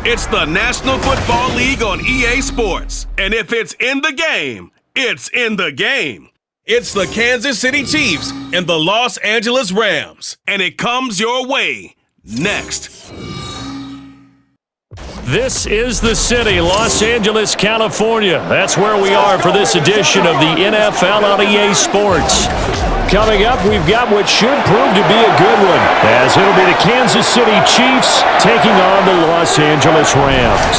It's the National Football League on EA Sports. And if it's in the game, it's in the game. It's the Kansas City Chiefs and the Los Angeles Rams. And it comes your way next. This is the city, Los Angeles, California. That's where we are for this edition of the NFL on EA Sports. Coming up, we've got what should prove to be a good one, as it'll be the Kansas City Chiefs taking on the Los Angeles Rams.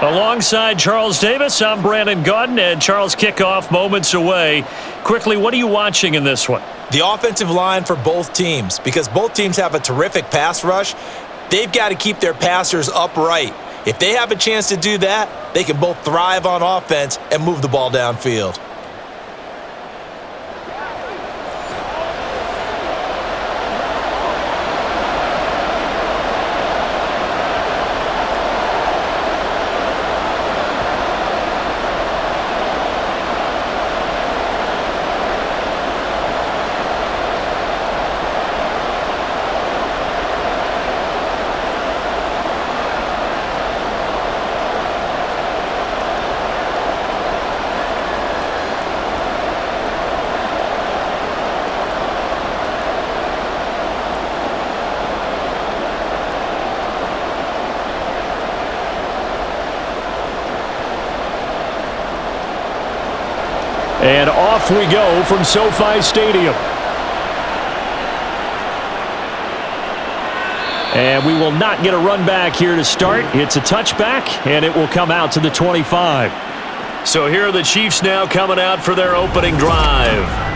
Alongside Charles Davis, I'm Brandon Gaudin, and Charles, kickoff moments away. Quickly, what are you watching in this one? The offensive line for both teams, because both teams have a terrific pass rush. They've got to keep their passers upright. If they have a chance to do that, they can both thrive on offense and move the ball downfield. And off we go from SoFi Stadium. And we will not get a run back here to start. It's a touchback, and it will come out to the 25. So here are the Chiefs now coming out for their opening drive.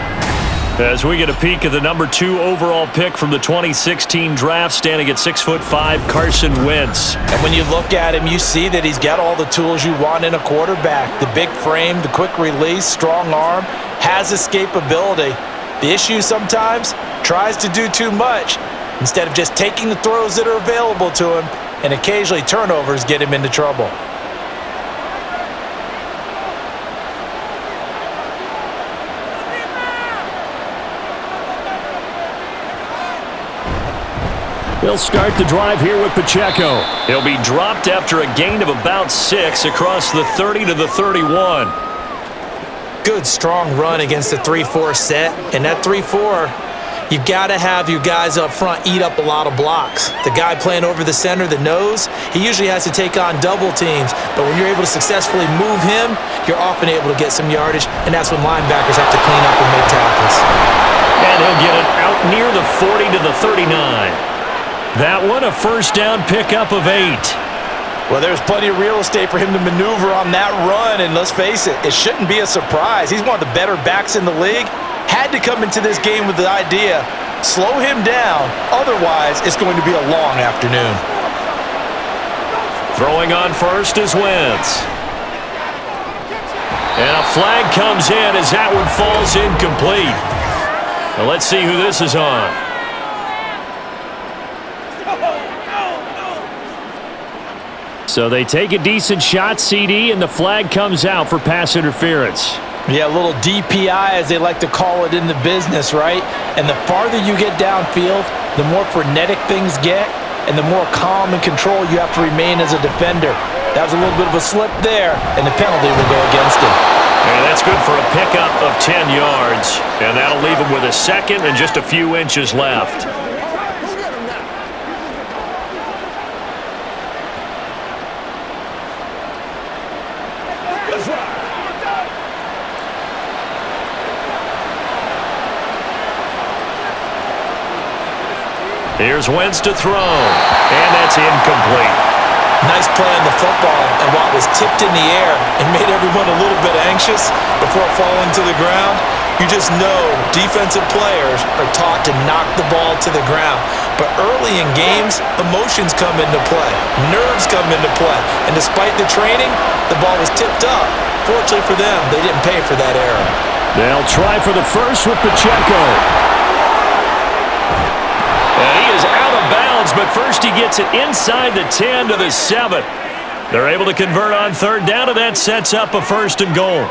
As we get a peek at the number 2 overall pick from the 2016 draft, standing at 6'5", Carson Wentz. And when you look at him, you see that he's got all the tools you want in a quarterback. The big frame, the quick release, strong arm, has escapability. The issue sometimes, tries to do too much instead of just taking the throws that are available to him, and occasionally turnovers get him into trouble. They'll start the drive here with Pacheco. He'll be dropped after a gain of about 6 across the 30 to the 31. Good, strong run against the 3-4 set. And that 3-4, you've got to have your guys up front eat up a lot of blocks. The guy playing over the center, the nose, he usually has to take on double teams. But when you're able to successfully move him, you're often able to get some yardage, and that's when linebackers have to clean up and make tackles. And he'll get it out near the 40 to the 39. That one, a first down pickup of 8. Well, there's plenty of real estate for him to maneuver on that run, and let's face it, it shouldn't be a surprise. He's one of the better backs in the league. Had to come into this game with the idea, slow him down, otherwise it's going to be a long afternoon. Throwing on first is Wentz. And a flag comes in as that one falls incomplete. Now let's see who this is on. So they take a decent shot, CD, and the flag comes out for pass interference. Yeah, a little DPI, as they like to call it in the business, right? And the farther you get downfield, the more frenetic things get, and the more calm and control you have to remain as a defender. That was a little bit of a slip there, and the penalty will go against him. And that's good for a pickup of 10 yards. And that'll leave him with a second and just a few inches left. Here's Wentz to throw, and that's incomplete. Nice play on the football, and while it was tipped in the air and made everyone a little bit anxious before falling to the ground, you just know defensive players are taught to knock the ball to the ground. But early in games, emotions come into play, nerves come into play, and despite the training, the ball was tipped up. Fortunately for them, they didn't pay for that error. They'll try for the first with Pacheco. And he is out of bounds, but first he gets it inside the 10 to the 7. They're able to convert on third down, and that sets up a 1st and goal.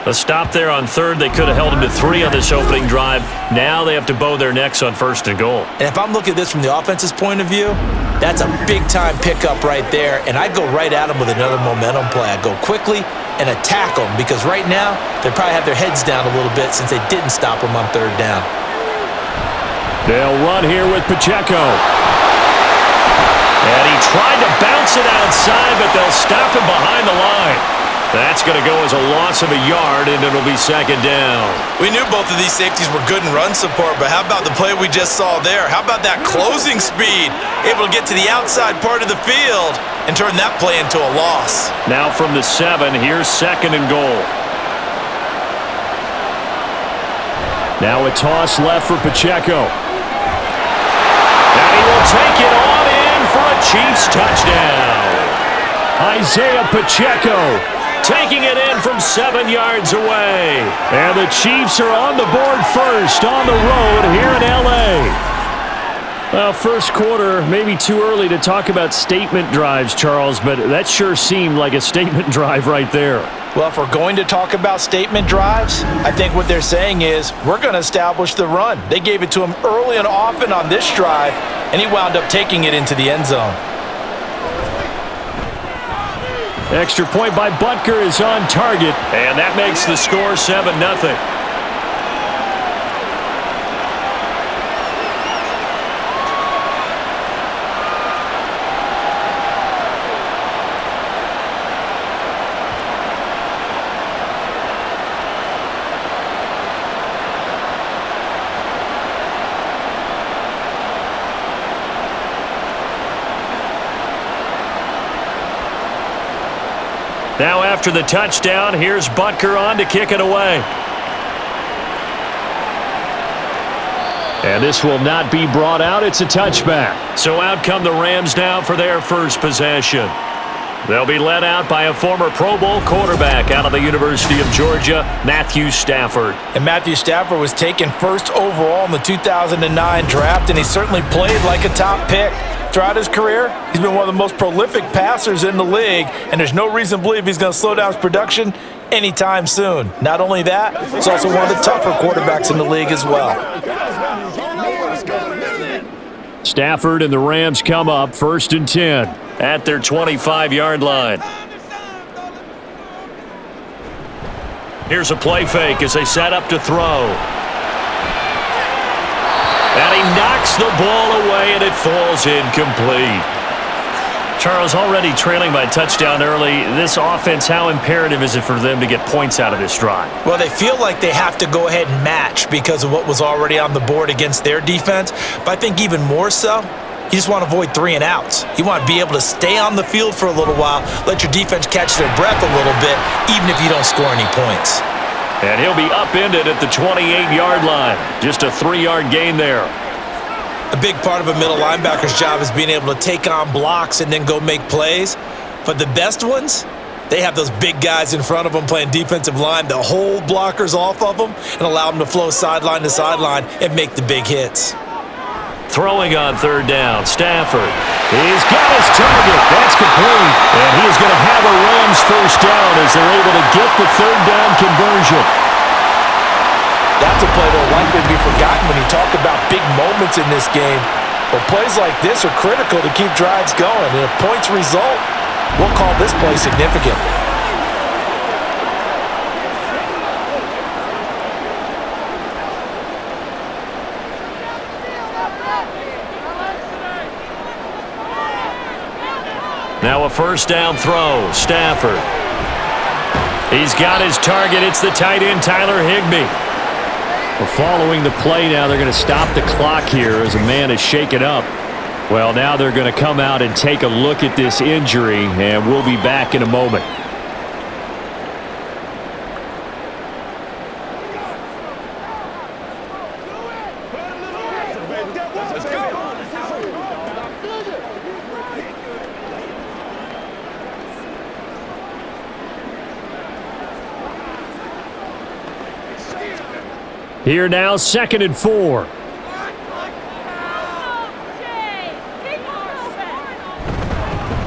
A stop there on third. They could have held him to 3 on this opening drive. Now they have to bow their necks on first and goal. And if I'm looking at this from the offense's point of view, that's a big-time pickup right there, and I go right at them with another momentum play. I go quickly and attack them because right now they probably have their heads down a little bit since they didn't stop them on third down. They'll run here with Pacheco. And he tried to bounce it outside, but they'll stop him behind the line. That's going to go as a loss of a yard, and it'll be second down. We knew both of these safeties were good in run support, but how about the play we just saw there? How about that closing speed? Able to get to the outside part of the field and turn that play into a loss. Now from the 7, here's second and goal. Now a toss left for Pacheco. And he will take it on in for a Chiefs touchdown. Isaiah Pacheco taking it in from 7 yards away. And the Chiefs are on the board first on the road here in L.A. Well, first quarter, maybe too early to talk about statement drives, Charles, but that sure seemed like a statement drive right there. Well, if we're going to talk about statement drives, I think what they're saying is we're going to establish the run. They gave it to him early and often on this drive, and he wound up taking it into the end zone. Extra point by Butker is on target, and that makes the score 7-0. Now after the touchdown, here's Butker on to kick it away. And this will not be brought out. It's a touchback. So out come the Rams now for their first possession. They'll be led out by a former Pro Bowl quarterback out of the University of Georgia, Matthew Stafford. And Matthew Stafford was taken first overall in the 2009 draft, and he certainly played like a top pick. Throughout his career, he's been one of the most prolific passers in the league, and there's no reason to believe he's going to slow down his production anytime soon. Not only that, he's also one of the tougher quarterbacks in the league as well. Stafford and the Rams come up 1st and 10 at their 25-yard line. Here's a play fake as they set up to throw. And he knocks the ball away, and it falls incomplete. Charles, already trailing by a touchdown early. This offense, how imperative is it for them to get points out of this drive? Well, they feel like they have to go ahead and match because of what was already on the board against their defense. But I think even more so, you just want to avoid 3 and outs. You want to be able to stay on the field for a little while, let your defense catch their breath a little bit, even if you don't score any points. And he'll be upended at the 28-yard line. Just a 3-yard gain there. A big part of a middle linebacker's job is being able to take on blocks and then go make plays. But the best ones, they have those big guys in front of them playing defensive line that hold blockers off of them and allow them to flow sideline to sideline and make the big hits. Throwing on 3rd down, Stafford. He's got his target. That's complete. And he is going to have a Rams first down as they're able to get the 3rd down conversion. That's a play that will likely be forgotten when you talk about big moments in this game. But plays like this are critical to keep drives going. And if points result, we'll call this play significant. Now a first down throw, Stafford. He's got his target. It's the tight end, Tyler Higbee. Well, following the play now, they're going to stop the clock here as a man is shaken up. Well, now they're going to come out and take a look at this injury, and we'll be back in a moment. Here now, 2nd and 4.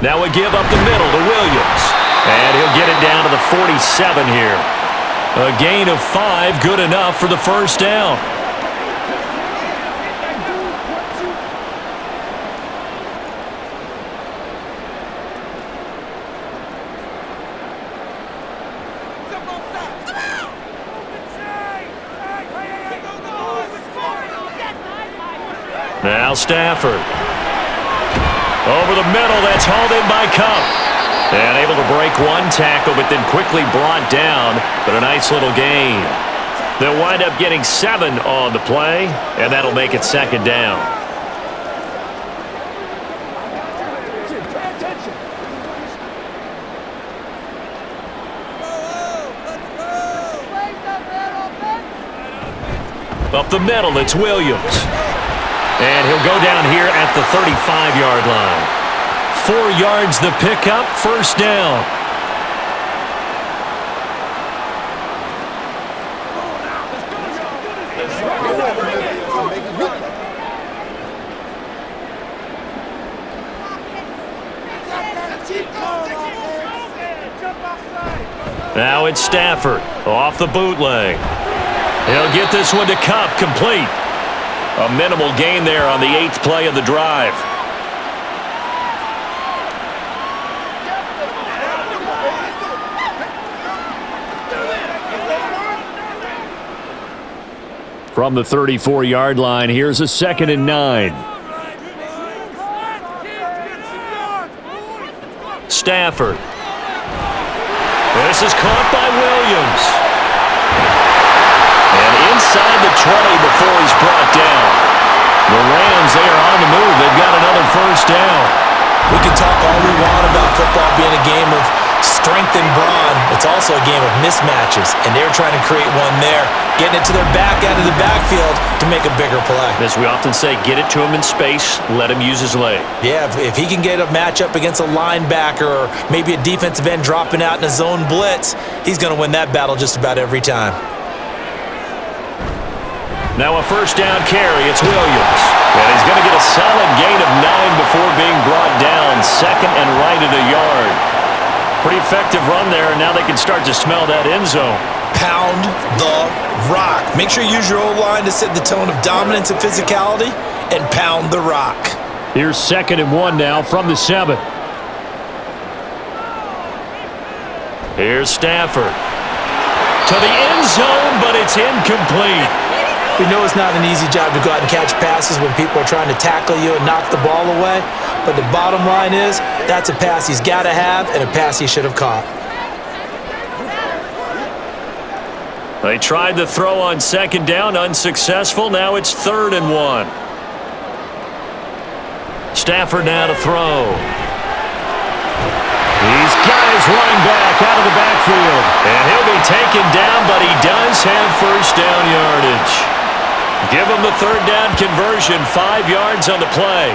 Now a give up the middle to Williams. And he'll get it down to the 47 here. A gain of 5, good enough for the first down. Now Stafford. Over the middle, that's hauled in by Cup. And able to break one tackle, but then quickly brought down. But a nice little gain. They'll wind up getting 7 on the play, and that'll make it second down. Up the middle, it's Williams. And he'll go down here at the 35-yard line. 4 yards the pickup, first down. Now it's Stafford off the bootleg. He'll get this one to Cup, complete. A minimal gain there on the 8th play of the drive. From the 34-yard line, here's a 2nd and 9. Stafford. This is caught by Williams. And inside the 20 before he's brought down. The Rams, they are on the move. They've got another first down. We can talk all we want about football being a game of strength and brawn. It's also a game of mismatches, and they're trying to create one there, getting it to their back out of the backfield to make a bigger play. As we often say, get it to him in space, let him use his leg. Yeah, if he can get a matchup against a linebacker or maybe a defensive end dropping out in a zone blitz, he's going to win that battle just about every time. Now a first down carry, it's Williams. And he's going to get a solid gain of 9 before being brought down, 2nd and right at a yard. Pretty effective run there, and now they can start to smell that end zone. Pound the rock. Make sure you use your O-line to set the tone of dominance and physicality, and pound the rock. Here's 2nd and 1 now from the 7. Here's Stafford. To the end zone, but it's incomplete. We know it's not an easy job to go out and catch passes when people are trying to tackle you and knock the ball away. But the bottom line is, that's a pass he's got to have and a pass he should have caught. They tried the throw on 2nd down, unsuccessful. Now it's 3rd and 1. Stafford now to throw. He's got his running back out of the backfield. And he'll be taken down, but he does have first down yardage. Give him the 3rd down conversion, 5 yards on the play.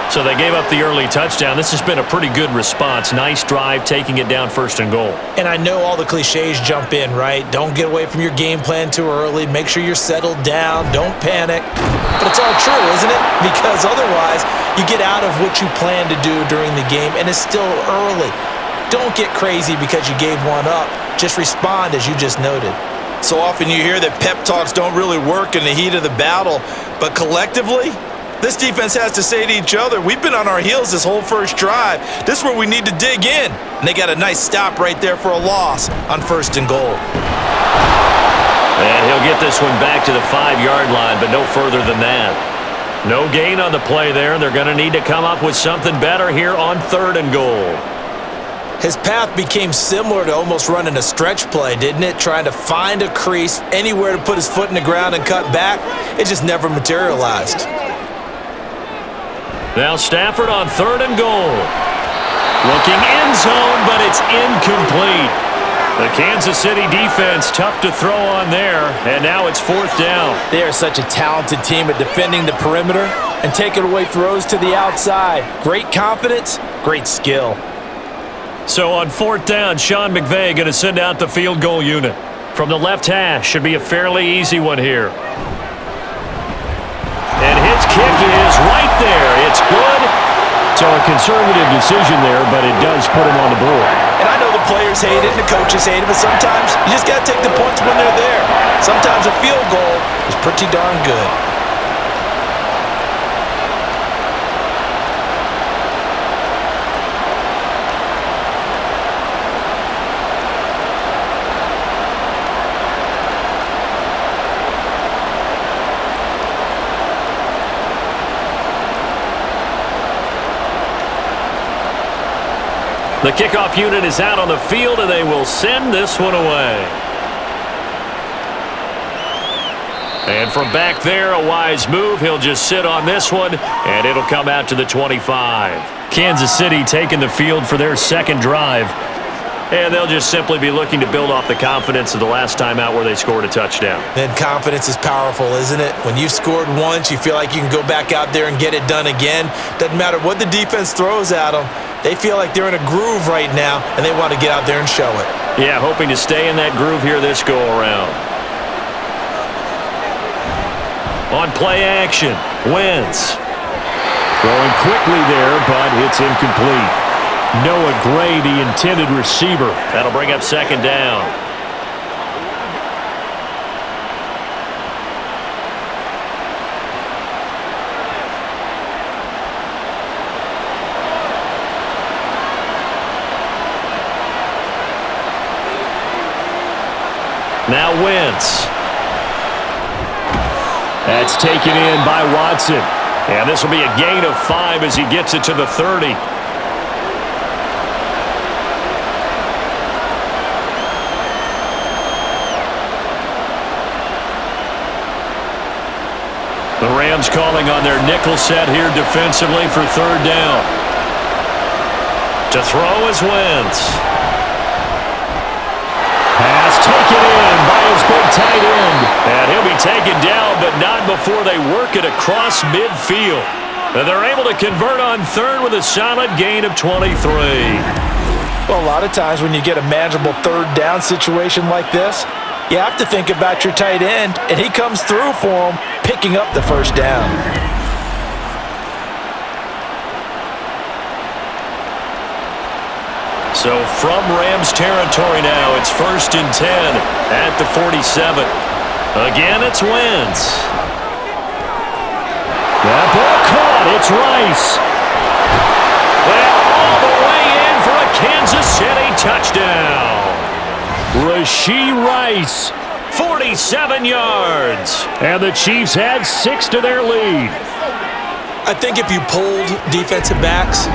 So they gave up the early touchdown. This has been a pretty good response. Nice drive, taking it down 1st and goal. And I know all the cliches jump in, right? Don't get away from your game plan too early. Make sure you're settled down. Don't panic. But it's all true, isn't it? Because otherwise, you get out of what you plan to do during the game, and it's still early. Don't get crazy because you gave one up. Just respond as you just noted. So often you hear that pep talks don't really work in the heat of the battle, but collectively, this defense has to say to each other, we've been on our heels this whole first drive. This is where we need to dig in. And they got a nice stop right there for a loss on 1st and goal. And he'll get this one back to the 5-yard line, but no further than that. No gain on the play there. They're going to need to come up with something better here on 3rd and goal. His path became similar to almost running a stretch play, didn't it? Trying to find a crease, anywhere to put his foot in the ground and cut back. It just never materialized. Now Stafford on 3rd and goal. Looking end zone, but it's incomplete. The Kansas City defense tough to throw on there, and now it's 4th down. They are such a talented team at defending the perimeter and taking away throws to the outside. Great confidence, great skill. So on 4th down, Sean McVay going to send out the field goal unit. From the left hash, should be a fairly easy one here. And his kick is right there. It's good. So a conservative decision there, but it does put him on the board. And I know the players hate it and the coaches hate it, but sometimes you just got to take the points when they're there. Sometimes a field goal is pretty darn good. The kickoff unit is out on the field, and they will send this one away. And from back there, a wise move. He'll just sit on this one, and it'll come out to the 25. Kansas City taking the field for their second drive. And they'll just simply be looking to build off the confidence of the last time out where they scored a touchdown. Then confidence is powerful, isn't it? When you've scored once, you feel like you can go back out there and get it done again. Doesn't matter what the defense throws at them. They feel like they're in a groove right now, and they want to get out there and show it. Yeah, hoping to stay in that groove here this go-around. On play action, Wentz. Throwing quickly there, but it's incomplete. Noah Gray, the intended receiver. That'll bring up second down. Now Wentz. That's taken in by Watson. And this will be a gain of 5 as he gets it to the 30. The Rams calling on their nickel set here defensively for third down. To throw is Wentz. Pass taken in by his big tight end. And he'll be taken down, but not before they work it across midfield. And they're able to convert on third with a solid gain of 23. Well, a lot of times when you get a manageable third down situation like this, you have to think about your tight end, and he comes through for him, picking up the first down. So from Rams territory now, it's 1st and 10 at the 47. Again, it's Wentz. That ball caught. It's Rice. And all the way in for a Kansas City touchdown. Rashee Rice, 47 yards. And the Chiefs add 6 to their lead. I think if you polled defensive backs,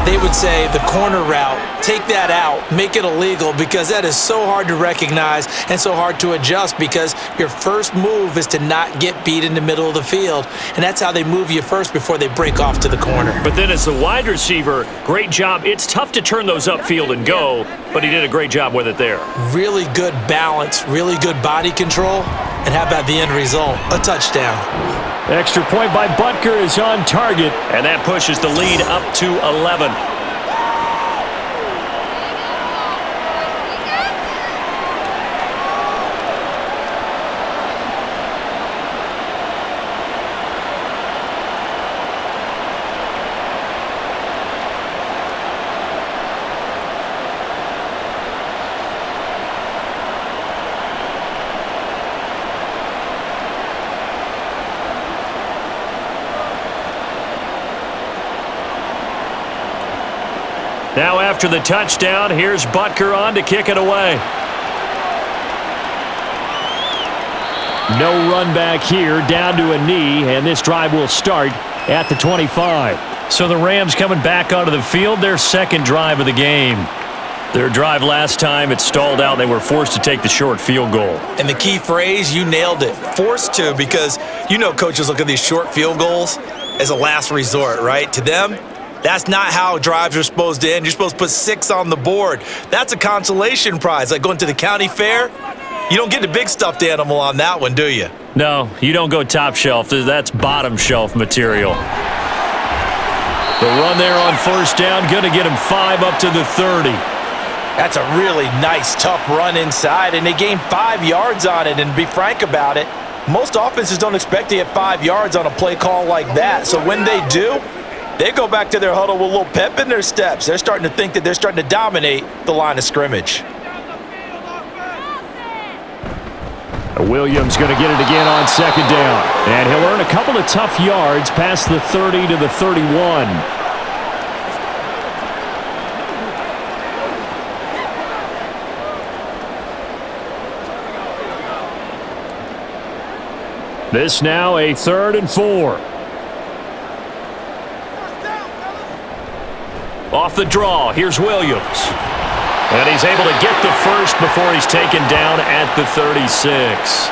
they would say the corner route, take that out, make it illegal, because that is so hard to recognize and so hard to adjust, because your first move is to not get beat in the middle of the field, and that's how they move you first before they break off to the corner. But then as the wide receiver, great job. It's tough to turn those upfield and go, but he did a great job with it there. Really good balance, really good body control, and how about the end result? A touchdown. Extra point by Butker is on target, and that pushes the lead up to 11. Now after the touchdown, here's Butker on to kick it away. No run back here, down to a knee, and this drive will start at the 25. So the Rams coming back onto the field, their second drive of the game. Their drive last time, it stalled out. They were forced to take the short field goal. And the key phrase, you nailed it, forced to, because you know coaches look at these short field goals as a last resort, right? To them, that's not how drives are supposed to end. You're supposed to put 6 on the board. That's a consolation prize, like going to the county fair. You don't get the big stuffed animal on that one, do you? No, you don't go top shelf. That's bottom shelf material. The run there on first down, going to get him 5 up to the 30. That's a really nice, tough run inside, and they gained 5 yards on it. And to be frank about it, most offenses don't expect to get 5 yards on a play call like that. So when they do, They go back to their huddle with a little pep in their steps. They're starting to think that they're starting to dominate the line of scrimmage. Williams going to get it again on second down. And he'll earn a couple of tough yards past the 30 to the 31. This now a 3rd and 4. Off the draw, here's Williams. And he's able to get the first before he's taken down at the 36.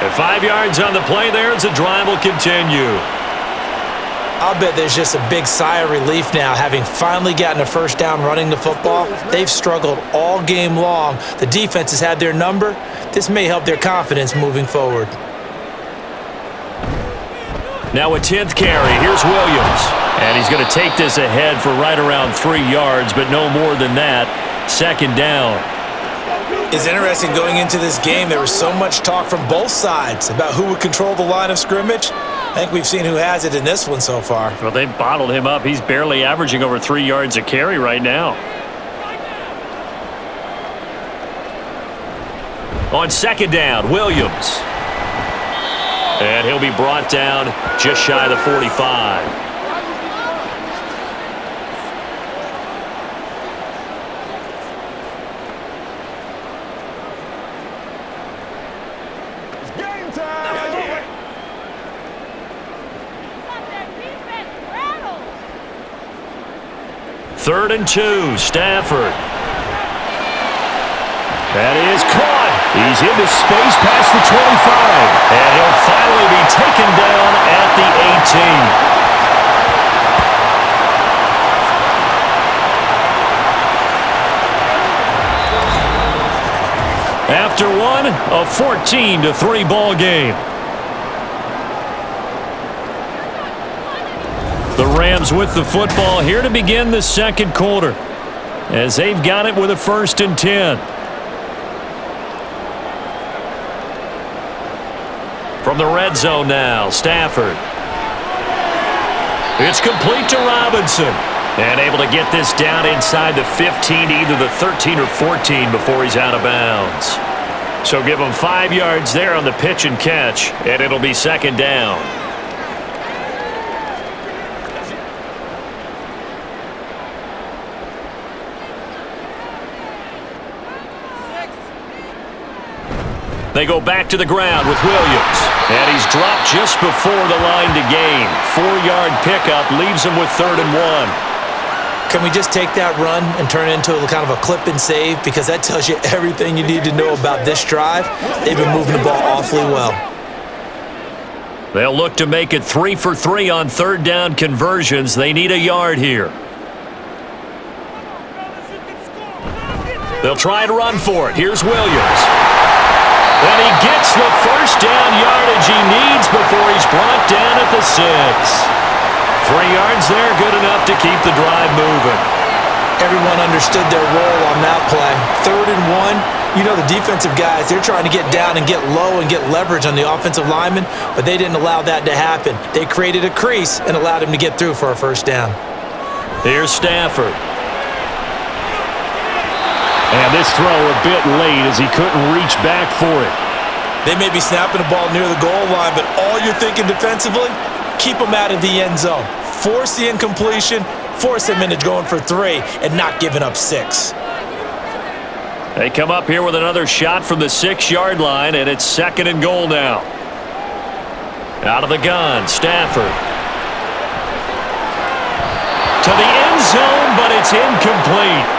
And 5 yards on the play there as the drive will continue. I'll bet there's just a big sigh of relief now, having finally gotten a first down running the football. They've struggled all game long. The defense has had their number. This may help their confidence moving forward. Now a 10th carry. Here's Williams. And he's going to take this ahead for right around 3 yards, but no more than that. Second down. It's interesting going into this game. There was so much talk from both sides about who would control the line of scrimmage. I think we've seen who has it in this one so far. Well, they've bottled him up. He's barely averaging over 3 yards a carry right now. On second down, Williams. And he'll be brought down just shy of the 45. Third and 2, Stafford. That is caught. He's into space past the 25. And he'll finally be taken down at the 18. After one, a 14-3 ball game. The Rams with the football here to begin the second quarter, as they've got it with a 1st and 10. From the red zone now, Stafford. It's complete to Robinson. And able to get this down inside the 15, either the 13 or 14 before he's out of bounds. So give him 5 yards there on the pitch and catch, and it'll be second down. They go back to the ground with Williams. And he's dropped just before the line to gain. 4-yard pickup leaves him with 3rd and 1. Can we just take that run and turn it into a kind of a clip and save? Because that tells you everything you need to know about this drive. They've been moving the ball awfully well. They'll look to make it 3 for 3 on 3rd down conversions. They need a yard here. They'll try and run for it. Here's Williams. And he gets the first down yardage he needs before he's brought down at the 6. 3 yards there, good enough to keep the drive moving. Everyone understood their role on that play. 3rd and 1. You know, the defensive guys, they're trying to get down and get low and get leverage on the offensive lineman, but they didn't allow that to happen. They created a crease and allowed him to get through for a first down. Here's Stafford. And this throw a bit late as he couldn't reach back for it. They may be snapping the ball near the goal line, but all you're thinking defensively, keep them out of the end zone. Force the incompletion, force them into going for 3, and not giving up 6. They come up here with another shot from the 6-yard line, and it's 2nd and goal now. Out of the gun, Stafford. To the end zone, but it's incomplete.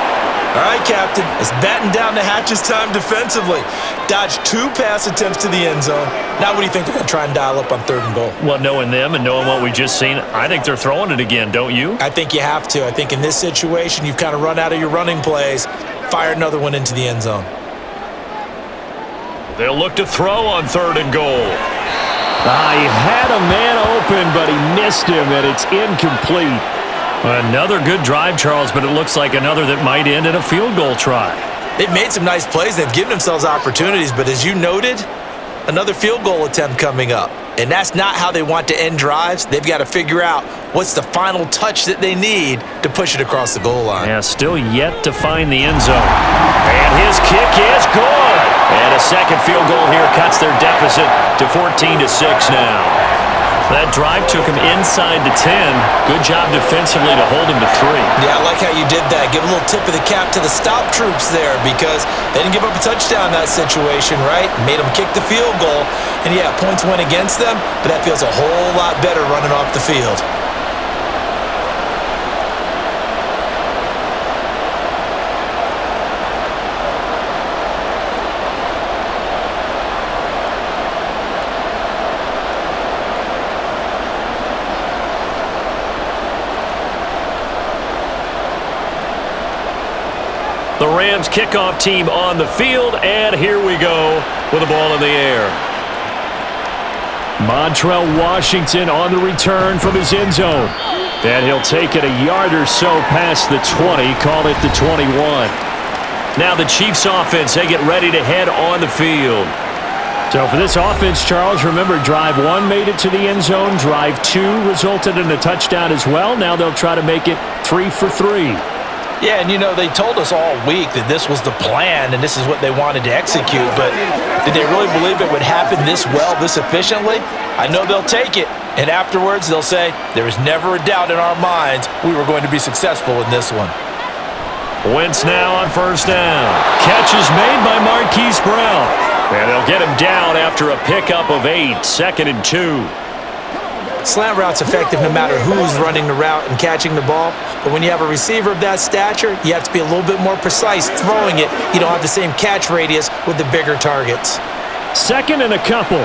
All right, Captain, it's batting down the hatches time defensively. Dodged 2 pass attempts to the end zone. Now what do you think they're going to try and dial up on 3rd and goal? Well, knowing them and knowing what we just seen, I think they're throwing it again, don't you? I think you have to. I think in this situation, you've kind of run out of your running plays. Fire another one into the end zone. They'll look to throw on 3rd and goal. He had a man open, but he missed him, and it's incomplete. Another good drive, Charles, but it looks like another that might end in a field goal try. They've made some nice plays. They've given themselves opportunities, but as you noted, another field goal attempt coming up. And that's not how they want to end drives. They've got to figure out what's the final touch that they need to push it across the goal line. Yeah, still yet to find the end zone. And his kick is good. And a second field goal here cuts their deficit to 14-6 now. That drive took him inside the 10. Good job defensively to hold him to 3. Yeah, I like how you did that. Give a little tip of the cap to the stop troops there because they didn't give up a touchdown in that situation, right? Made them kick the field goal. And yeah, points went against them, but that feels a whole lot better running off the field. The Rams kickoff team on the field, and here we go with the ball in the air. Montrell Washington on the return from his end zone. And he'll take it a yard or so past the 20, call it the 21. Now the Chiefs offense, they get ready to head on the field. So for this offense, Charles, remember drive 1 made it to the end zone. Drive 2 resulted in a touchdown as well. Now they'll try to make it 3 for 3. Yeah, and they told us all week that this was the plan and this is what they wanted to execute, but did they really believe it would happen this well, this efficiently? I know they'll take it, and afterwards they'll say, there was never a doubt in our minds we were going to be successful in this one. Wentz now on first down. Catch is made by Marquise Brown. And they'll get him down after a pickup of 8, 2nd and 2. Slant route's effective no matter who's running the route and catching the ball. But when you have a receiver of that stature, you have to be a little bit more precise throwing it. You don't have the same catch radius with the bigger targets. 2nd and a couple.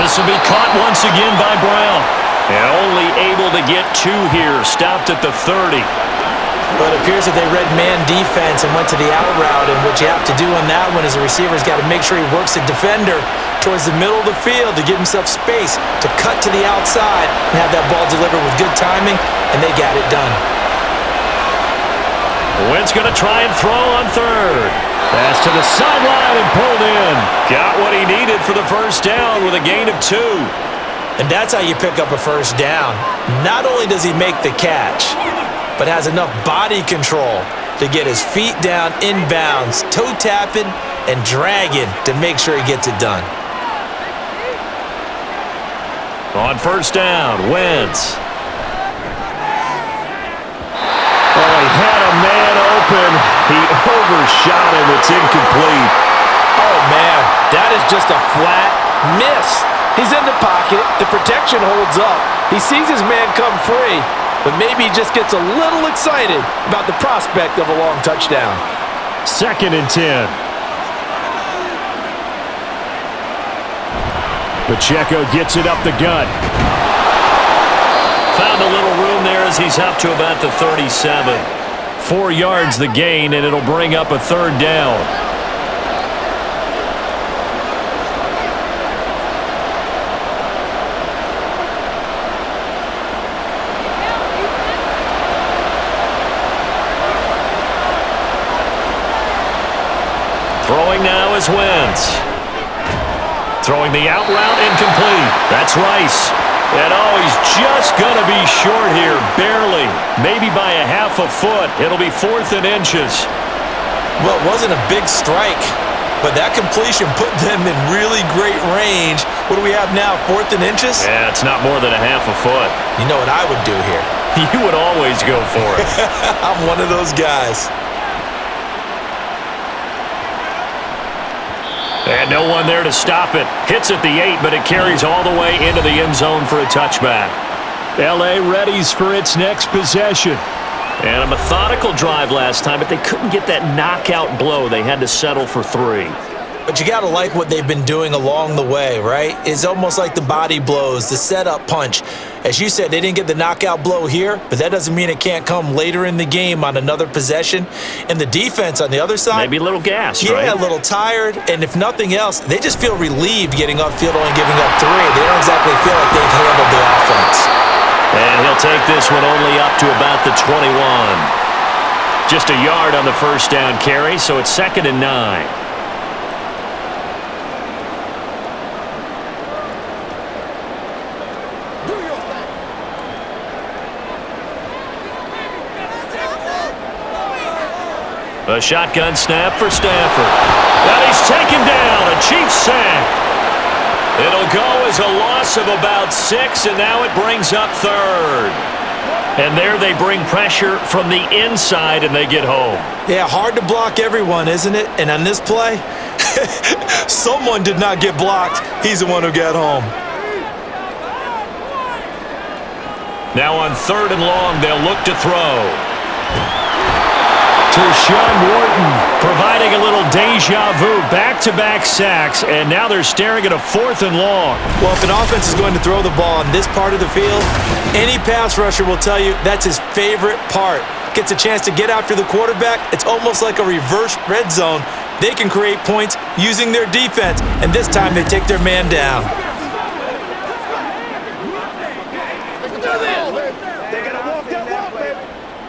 This will be caught once again by Brown. And only able to get 2 here. Stopped at the 30. But it appears that they read man defense and went to the out route, and what you have to do on that one is the receiver's got to make sure he works the defender towards the middle of the field to give himself space to cut to the outside and have that ball delivered with good timing, and they got it done. Wentz going to try and throw on 3rd. Pass to the sideline and pulled in. Got what he needed for the first down with a gain of 2. And that's how you pick up a first down. Not only does he make the catch, but has enough body control to get his feet down inbounds, toe tapping and dragging to make sure he gets it done. On first down, Wentz. Oh, he had a man open. He overshot him. It's incomplete. Oh, man, that is just a flat miss. He's in the pocket. The protection holds up. He sees his man come free, but maybe he just gets a little excited about the prospect of a long touchdown. 2nd and 10. Pacheco gets it up the gut. Found a little room there as he's up to about the 37. 4 yards the gain, and it'll bring up a 3rd down. Throwing now is Wentz. Throwing the out route incomplete. That's Rice. And he's just going to be short here, barely. Maybe by a half a foot. It'll be 4th and inches. Well, it wasn't a big strike, but that completion put them in really great range. What do we have now, 4th and inches? Yeah, it's not more than a half a foot. You know what I would do here? You would always go for it. I'm one of those guys. And no one there to stop it. Hits at the 8, but it carries all the way into the end zone for a touchback. L.A. readies for its next possession. And a methodical drive last time, but they couldn't get that knockout blow. They had to settle for 3. But you got to like what they've been doing along the way, right? It's almost like the body blows, the setup punch. As you said, they didn't get the knockout blow here, but that doesn't mean it can't come later in the game on another possession. And the defense on the other side, maybe a little gassed, right? Yeah, a little tired. And if nothing else, they just feel relieved getting upfield only giving up 3. They don't exactly feel like they've handled the offense. And he'll take this one only up to about the 21. Just a yard on the first down carry, so it's 2nd and 9. A shotgun snap for Stafford. And he's taken down. A Chiefs sack. It'll go as a loss of about 6, and now it brings up 3rd. And there they bring pressure from the inside, and they get home. Yeah, hard to block everyone, isn't it? And on this play, someone did not get blocked. He's the one who got home. Now on 3rd and long, they'll look to throw. To Sean Wharton, providing a little deja vu, back-to-back sacks, and now they're staring at a 4th and long. Well, if an offense is going to throw the ball on this part of the field, any pass rusher will tell you that's his favorite part. Gets a chance to get after the quarterback. It's almost like a reverse red zone. They can create points using their defense, and this time they take their man down.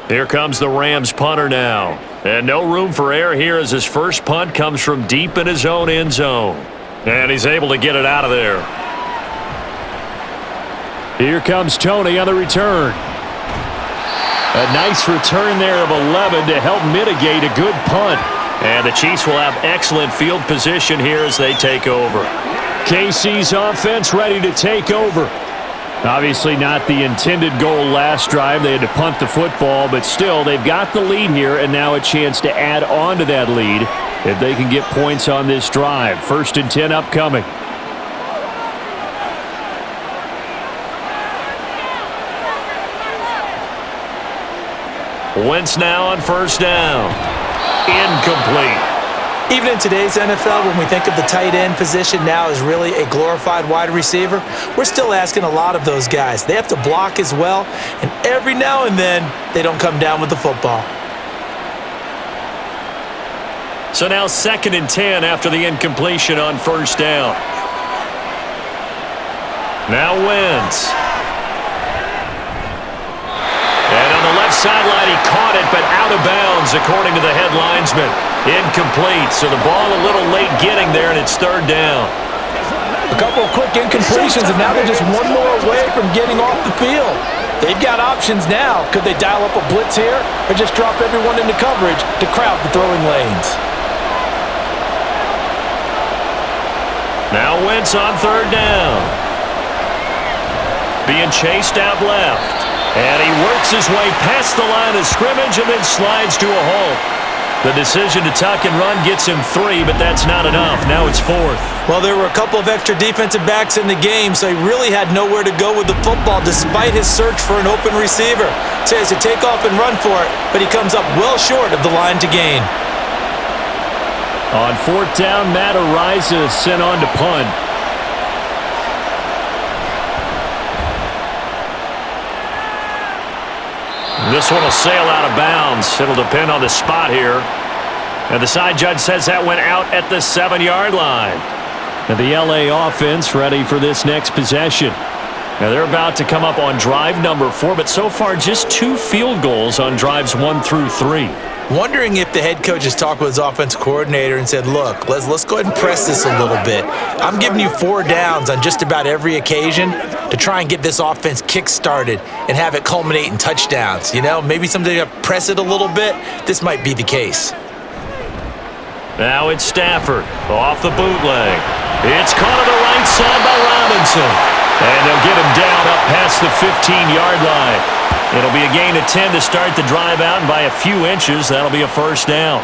Here comes the Rams punter now. And no room for error here as his first punt comes from deep in his own end zone. And he's able to get it out of there. Here comes Tony on the return. A nice return there of 11 to help mitigate a good punt. And the Chiefs will have excellent field position here as they take over. KC's offense ready to take over. Obviously not the intended goal last drive. They had to punt the football, but still they've got the lead here and now a chance to add on to that lead if they can get points on this drive. 1st and 10 upcoming. Wentz now on 1st down. Incomplete. Even in today's NFL, when we think of the tight end position now as really a glorified wide receiver, we're still asking a lot of those guys. They have to block as well, and every now and then, they don't come down with the football. So now 2nd and 10 after the incompletion on 1st down. Now Wentz. And on the left sideline, he caught it, but out of bounds, according to the head linesman. Incomplete, so the ball a little late getting there, and it's 3rd down. A couple of quick incompletions, and now they're just one more away from getting off the field. They've got options now. Could they dial up a blitz here, or just drop everyone into coverage to crowd the throwing lanes? Now Wentz on 3rd down. Being chased out left. And he works his way past the line of scrimmage and then slides to a halt. The decision to tuck and run gets him 3, but that's not enough. Now it's 4th. Well, there were a couple of extra defensive backs in the game, so he really had nowhere to go with the football despite his search for an open receiver. So he has to take off and run for it, but he comes up well short of the line to gain. On 4th down, Matt Ariza is sent on to punt. This one will sail out of bounds. It'll depend on the spot here. And the side judge says that went out at the 7-yard line. And the LA offense ready for this next possession. Now they're about to come up on drive number 4, but so far just 2 field goals on drives 1 through 3. Wondering if the head coach has talked with his offensive coordinator and said, look, let's go ahead and press this a little bit. I'm giving you 4 downs on just about every occasion to try and get this offense kick-started and have it culminate in touchdowns. You know, maybe something to press it a little bit. This might be the case. Now it's Stafford off the bootleg. It's caught on the right side by Robinson. And they'll get him down up past the 15-yard line. It'll be a gain of 10 to start the drive out, and by a few inches, that'll be a 1st down.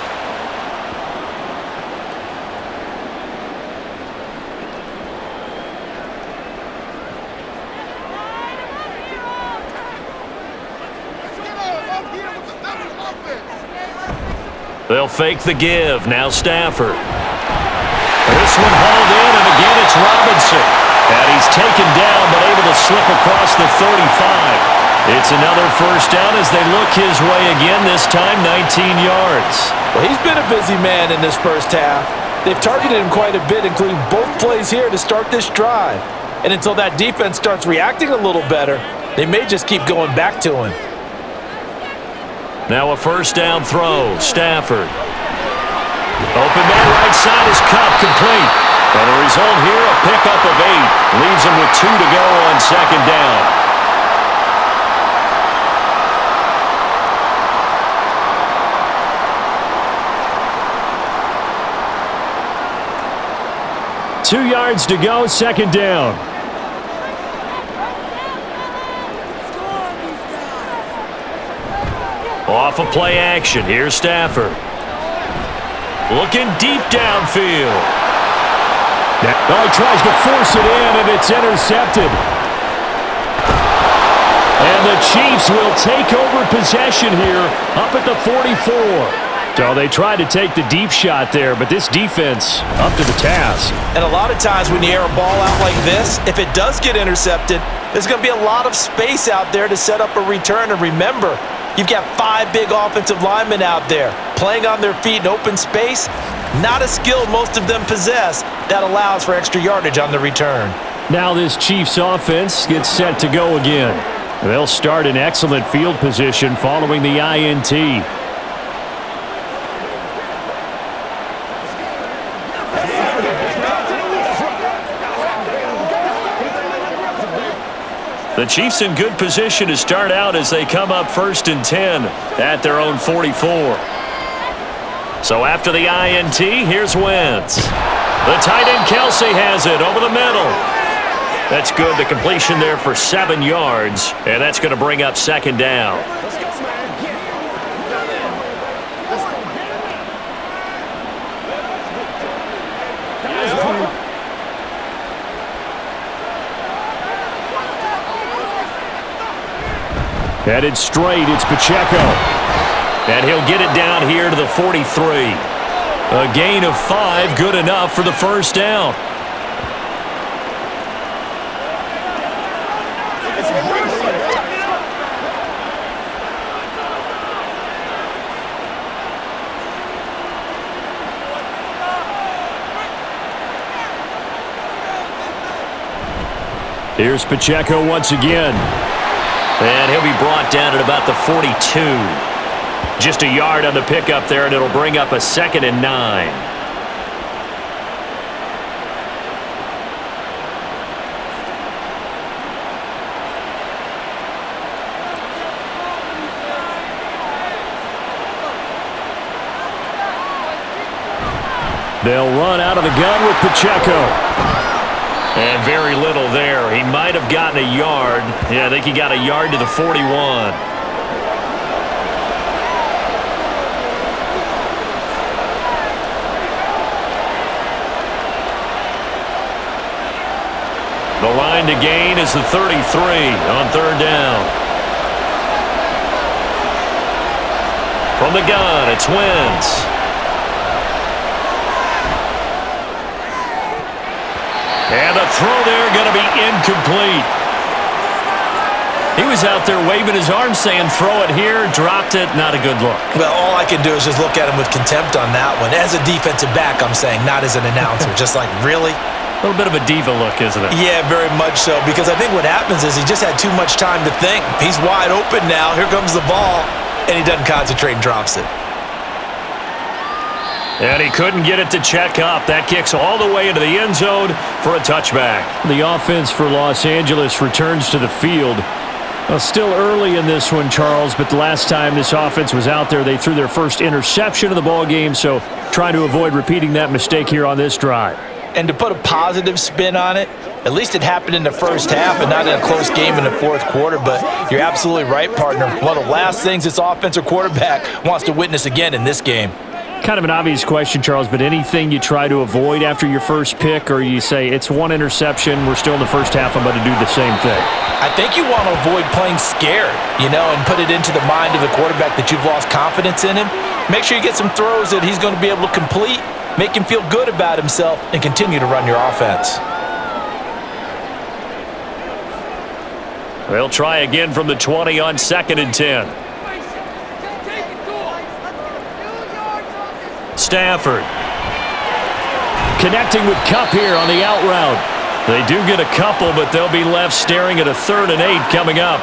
They'll fake the give. Now Stafford. This one hauled in, and again it's Robinson. And he's taken down, but able to slip across the 35. It's another 1st down as they look his way again, this time 19 yards. Well, he's been a busy man in this first half. They've targeted him quite a bit, including both plays here to start this drive. And until that defense starts reacting a little better, they may just keep going back to him. Now a first down throw. Stafford. Open man right side is Cup, complete. And the result here, a pickup of 8. Leaves him with 2 to go on second down. Two yards to go, second down. Off of play action. Here's Stafford. Looking deep downfield. Oh, he tries to force it in, and it's intercepted. And the Chiefs will take over possession here up at the 44. So they tried to take the deep shot there, but this defense up to the task. And a lot of times when you air a ball out like this, if it does get intercepted, there's going to be a lot of space out there to set up a return. And remember, you've got 5 big offensive linemen out there playing on their feet in open space. Not a skill most of them possess that allows for extra yardage on the return. Now this Chiefs offense gets set to go again. They'll start in excellent field position following the INT. The Chiefs in good position to start out as they come up 1st and 10 at their own 44. So after the INT, here's Wentz. The tight end Kelsey has it over the middle. That's good. The completion there for 7 yards, and that's going to bring up second down. Headed straight, it's Pacheco. And he'll get it down here to the 43. A gain of 5, good enough for the first down. Here's Pacheco once again. And he'll be brought down at about the 42. Just a yard on the pickup there, and it'll bring up a 2nd and 9. They'll run out of the gun with Pacheco. And very little there. He might have gotten a yard. Yeah, I think he got a yard to the 41. The line to gain is the 33 on 3rd down. From the gun, it's Wentz. And the throw there going to be incomplete. He was out there waving his arms saying throw it here, dropped it, not a good look. Well, all I can do is just look at him with contempt on that one. As a defensive back, I'm saying, not as an announcer. Just like, really? A little bit of a diva look, isn't it? Yeah, very much so, because I think what happens is he just had too much time to think. He's wide open now. Here comes the ball, and he doesn't concentrate and drops it. And he couldn't get it to check up. That kicks all the way into the end zone for a touchback. The offense for Los Angeles returns to the field. Well, still early in this one, Charles, but the last time this offense was out there, they threw their first interception of the ball game, so trying to avoid repeating that mistake here on this drive. And to put a positive spin on it, at least it happened in the first half and not in a close game in the 4th quarter, but you're absolutely right, partner. One of the last things this offensive quarterback wants to witness again in this game. Kind of an obvious question, Charles, but anything you try to avoid after your first pick, or you say it's one interception, we're still in the first half, I'm going to do the same thing? I think you want to avoid playing scared, and put it into the mind of the quarterback that you've lost confidence in him. Make sure you get some throws that he's going to be able to complete, make him feel good about himself, and continue to run your offense. They'll try again from the 20 on 2nd and 10. Stafford connecting with Kupp here on the out route. They do get a couple, but they'll be left staring at a 3rd and 8 coming up.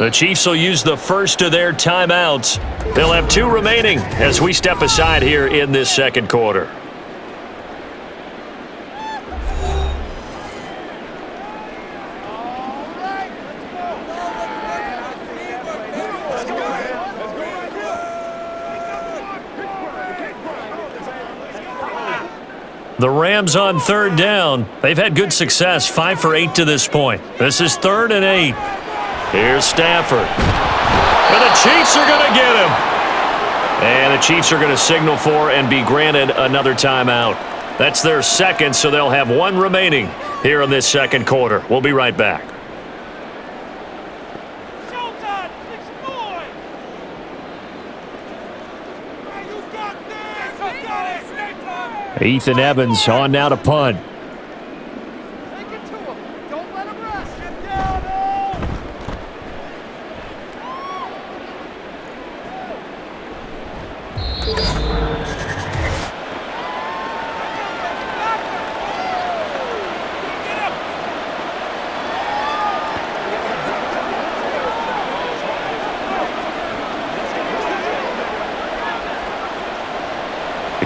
The Chiefs will use the first of their timeouts. They'll have 2 remaining as we step aside here in this second quarter. The Rams on 3rd down. They've had good success, 5 for 8 to this point. This is 3rd and 8. Here's Stafford. And the Chiefs are going to get him. And the Chiefs are going to signal for and be granted another timeout. That's their second, so they'll have 1 remaining here in this second quarter. We'll be right back. Ethan Evans on now to punt.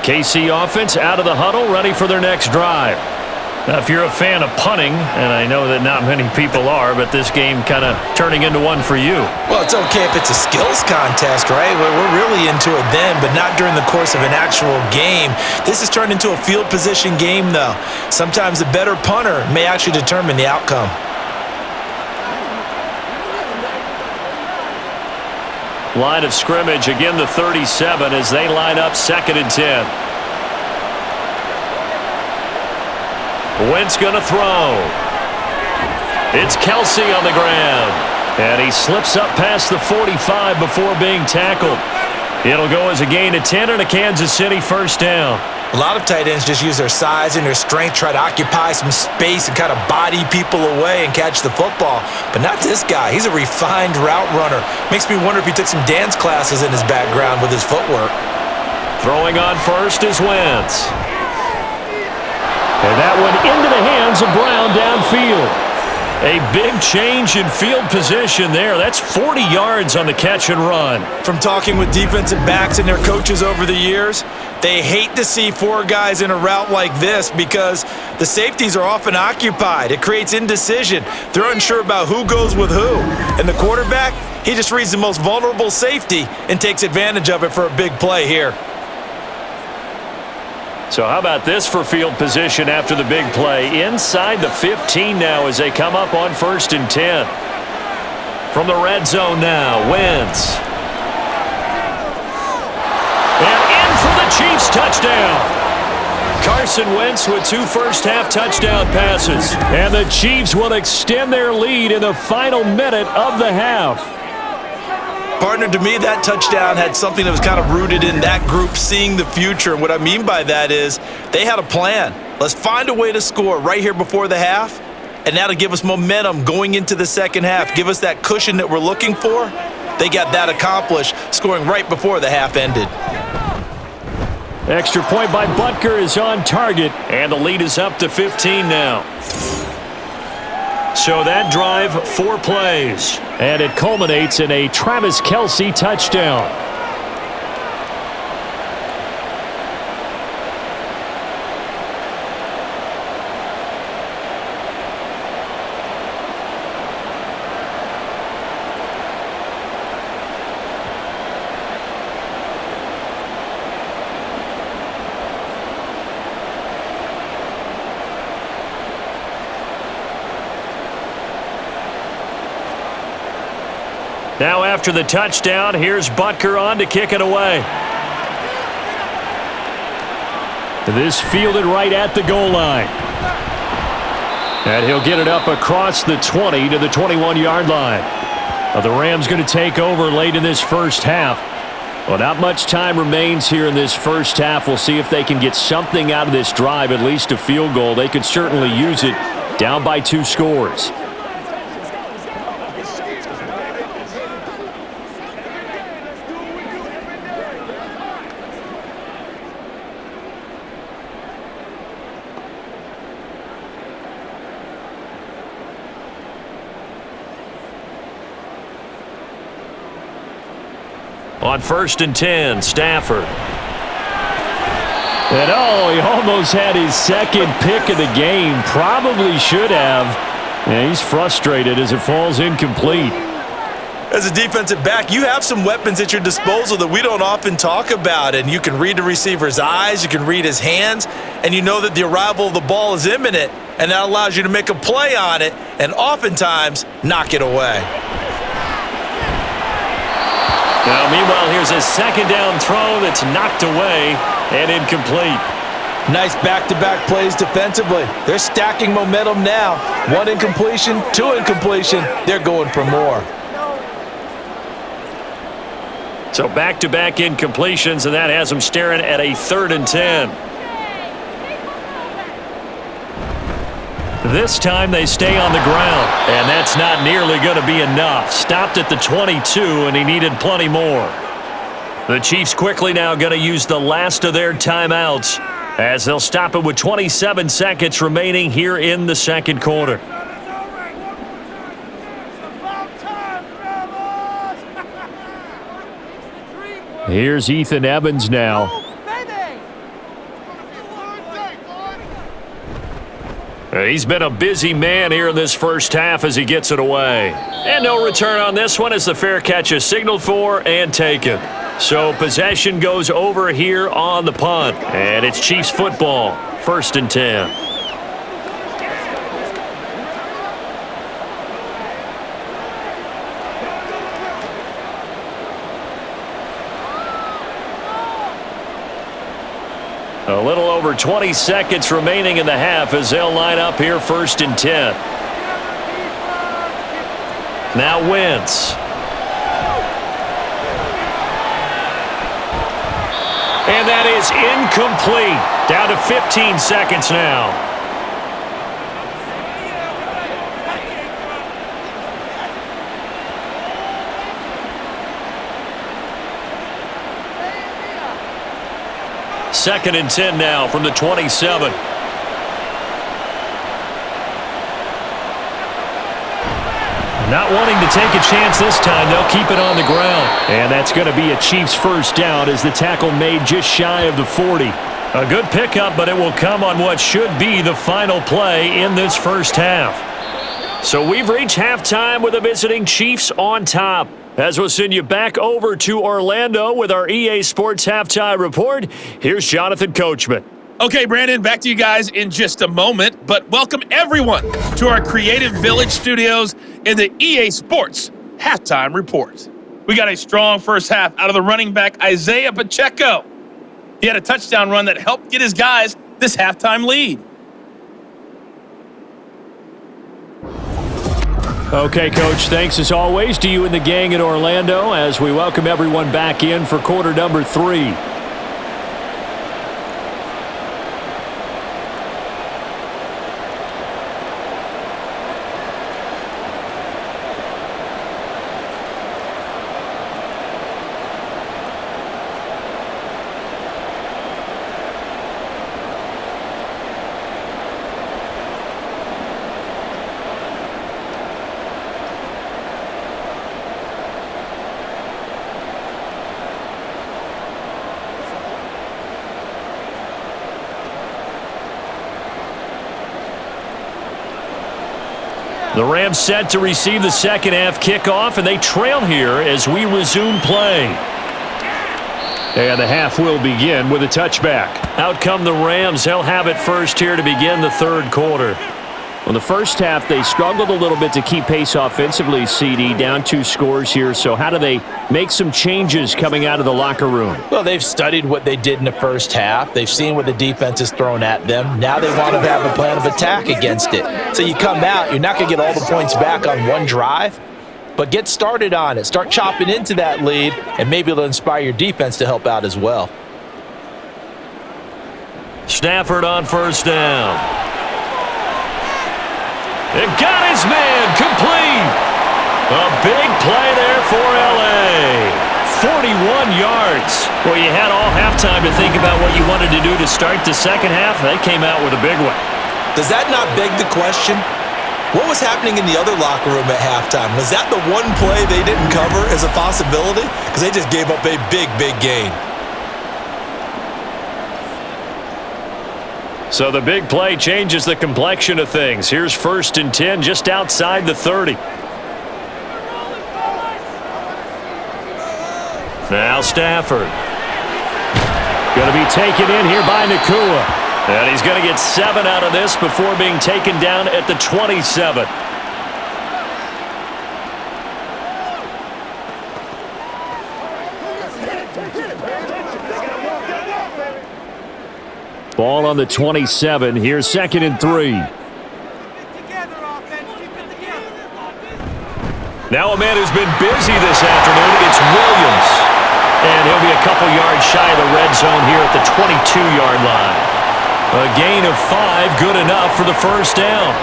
KC offense out of the huddle, ready for their next drive. Now, if you're a fan of punting, and I know that not many people are, but this game kind of turning into one for you. Well, it's okay if it's a skills contest, right? We're really into it then, but not during the course of an actual game. This has turned into a field position game, though. Sometimes the better punter may actually determine the outcome. Line of scrimmage, again the 37 as they line up 2nd and 10. Wentz going to throw. It's Kelsey on the ground. And he slips up past the 45 before being tackled. It'll go as a gain of 10 and a Kansas City first down. A lot of tight ends just use their size and their strength, try to occupy some space and kind of body people away and catch the football. But not this guy. He's a refined route runner. Makes me wonder if he took some dance classes in his background with his footwork. Throwing on first is Wentz. And that one into the hands of Brown downfield. A big change in field position there. That's 40 yards on the catch and run. From talking with defensive backs and their coaches over the years, they hate to see 4 guys in a route like this because the safeties are often occupied. It creates indecision. They're unsure about who goes with who. And the quarterback, he just reads the most vulnerable safety and takes advantage of it for a big play here. So how about this for field position after the big play? Inside the 15 now as they come up on 1st and 10. From the red zone now, Wentz. And in for the Chiefs touchdown. Carson Wentz with 2 first-half touchdown passes. And the Chiefs will extend their lead in the final minute of the half. Partner, to me, that touchdown had something that was kind of rooted in that group seeing the future. And what I mean by that is they had a plan. Let's find a way to score right here before the half, and that'll give us momentum going into the second half, give us that cushion that we're looking for. They got that accomplished, scoring right before the half ended. Extra point by Butker is on target, and the lead is up to 15 now. So that drive, 4 plays, and it culminates in a Travis Kelce touchdown. Now after the touchdown, here's Butker on to kick it away. This fielded right at the goal line. And he'll get it up across the 20 to the 21-yard line. The Rams going to take over late in this first half. Well, not much time remains here in this first half. We'll see if they can get something out of this drive, at least a field goal. They could certainly use it down by 2 scores. On 1st and 10, Stafford. And he almost had his second pick of the game. Probably should have. And he's frustrated as it falls incomplete. As a defensive back, you have some weapons at your disposal that we don't often talk about, and you can read the receiver's eyes, you can read his hands, and you know that the arrival of the ball is imminent, and that allows you to make a play on it and oftentimes knock it away. Now, meanwhile, here's a second down throw that's knocked away and incomplete. Nice back-to-back plays defensively. They're stacking momentum now. 1 incompletion, 2 incompletion. They're going for more. So back-to-back incompletions, and that has them staring at a 3rd and 10. This time they stay on the ground, and that's not nearly going to be enough. Stopped at the 22, and he needed plenty more. The Chiefs quickly now going to use the last of their timeouts as they'll stop it with 27 seconds remaining here in the second quarter. Here's Ethan Evans now. He's been a busy man here in this first half as he gets it away. And no return on this one as the fair catch is signaled for and taken. So possession goes over here on the punt. And it's Chiefs football, 1st and 10. A little over 20 seconds remaining in the half as they'll line up here 1st and 10. Now Wentz. And that is incomplete. Down to 15 seconds now. Second and 10 now from the 27. Not wanting to take a chance this time, they'll keep it on the ground. And that's going to be a Chiefs first down as the tackle made just shy of the 40. A good pickup, but it will come on what should be the final play in this first half. So we've reached halftime with the visiting Chiefs on top. As we'll send you back over to Orlando with our EA Sports Halftime Report, here's Jonathan Coachman. Okay, Brandon, back to you guys in just a moment, but welcome everyone to our Creative Village studios in the EA Sports Halftime Report. We got a strong first half out of the running back Isaiah Pacheco. He had a touchdown run that helped get his guys this halftime lead. Okay, Coach, thanks as always to you and the gang in Orlando as we welcome everyone back in for quarter number 3. The Rams set to receive the second half kickoff, and they trail here as we resume play. And the half will begin with a touchback. Out come the Rams. They'll have it first here to begin the third quarter. Well, the first half, they struggled a little bit to keep pace offensively, CD, down 2 scores here. So how do they make some changes coming out of the locker room? Well, they've studied what they did in the first half. They've seen what the defense has thrown at them. Now they want to have a plan of attack against it. So you come out, you're not going to get all the points back on one drive, but get started on it. Start chopping into that lead, and maybe it'll inspire your defense to help out as well. Stafford on first down. And got his man complete. A big play there for L.A. 41 yards. Well, you had all halftime to think about what you wanted to do to start the second half. They came out with a big one. Does that not beg the question? What was happening in the other locker room at halftime? Was that the one play they didn't cover as a possibility? Because they just gave up a big, big gain. So the big play changes the complexion of things. Here's 1st and 10 just outside the 30. Now Stafford. Going to be taken in here by Nakua. And he's going to get 7 out of this before being taken down at the 27. Ball on the 27. Here's 2nd and 3. Now a man who's been busy this afternoon. It's Williams. And he'll be a couple yards shy of the red zone here at the 22-yard line. A gain of 5, good enough for the first down.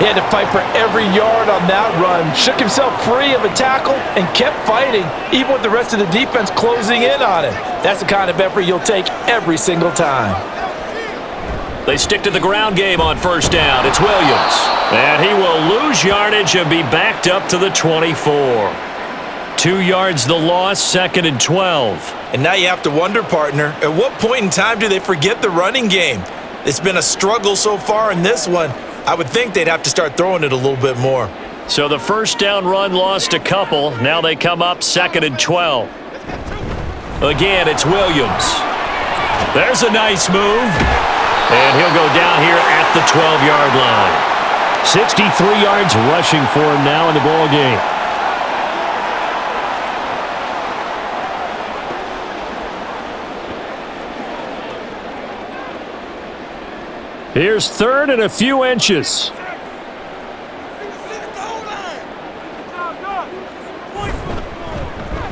He had to fight for every yard on that run. Shook himself free of a tackle and kept fighting, even with the rest of the defense closing in on him. That's the kind of effort you'll take every single time. They stick to the ground game on first down. It's Williams. And he will lose yardage and be backed up to the 24. 2 yards the loss, 2nd and 12. And now you have to wonder, partner, at what point in time do they forget the running game? It's been a struggle so far in this one. I would think they'd have to start throwing it a little bit more. So the first down run lost a couple. Now they come up 2nd and 12. Again, it's Williams. There's a nice move. And he'll go down here at the 12-yard line. 63 yards rushing for him now in the ball game. Here's 3rd and a few inches.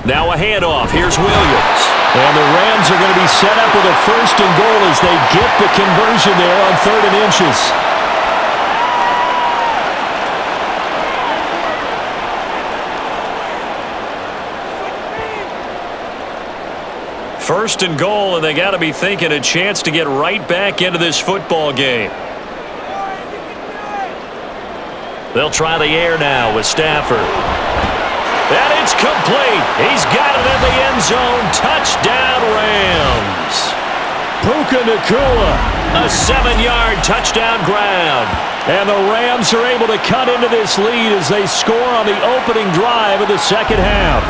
Now a handoff. Here's Williams. And the Rams are going to be set up with a 1st and goal as they get the conversion there on 3rd and inches. 1st and goal, and they got to be thinking a chance to get right back into this football game. They'll try the air now with Stafford. And it's complete. He's got it in the end zone. Touchdown, Rams. Puka Nakua, a 7-yard touchdown grab. And the Rams are able to cut into this lead as they score on the opening drive of the second half.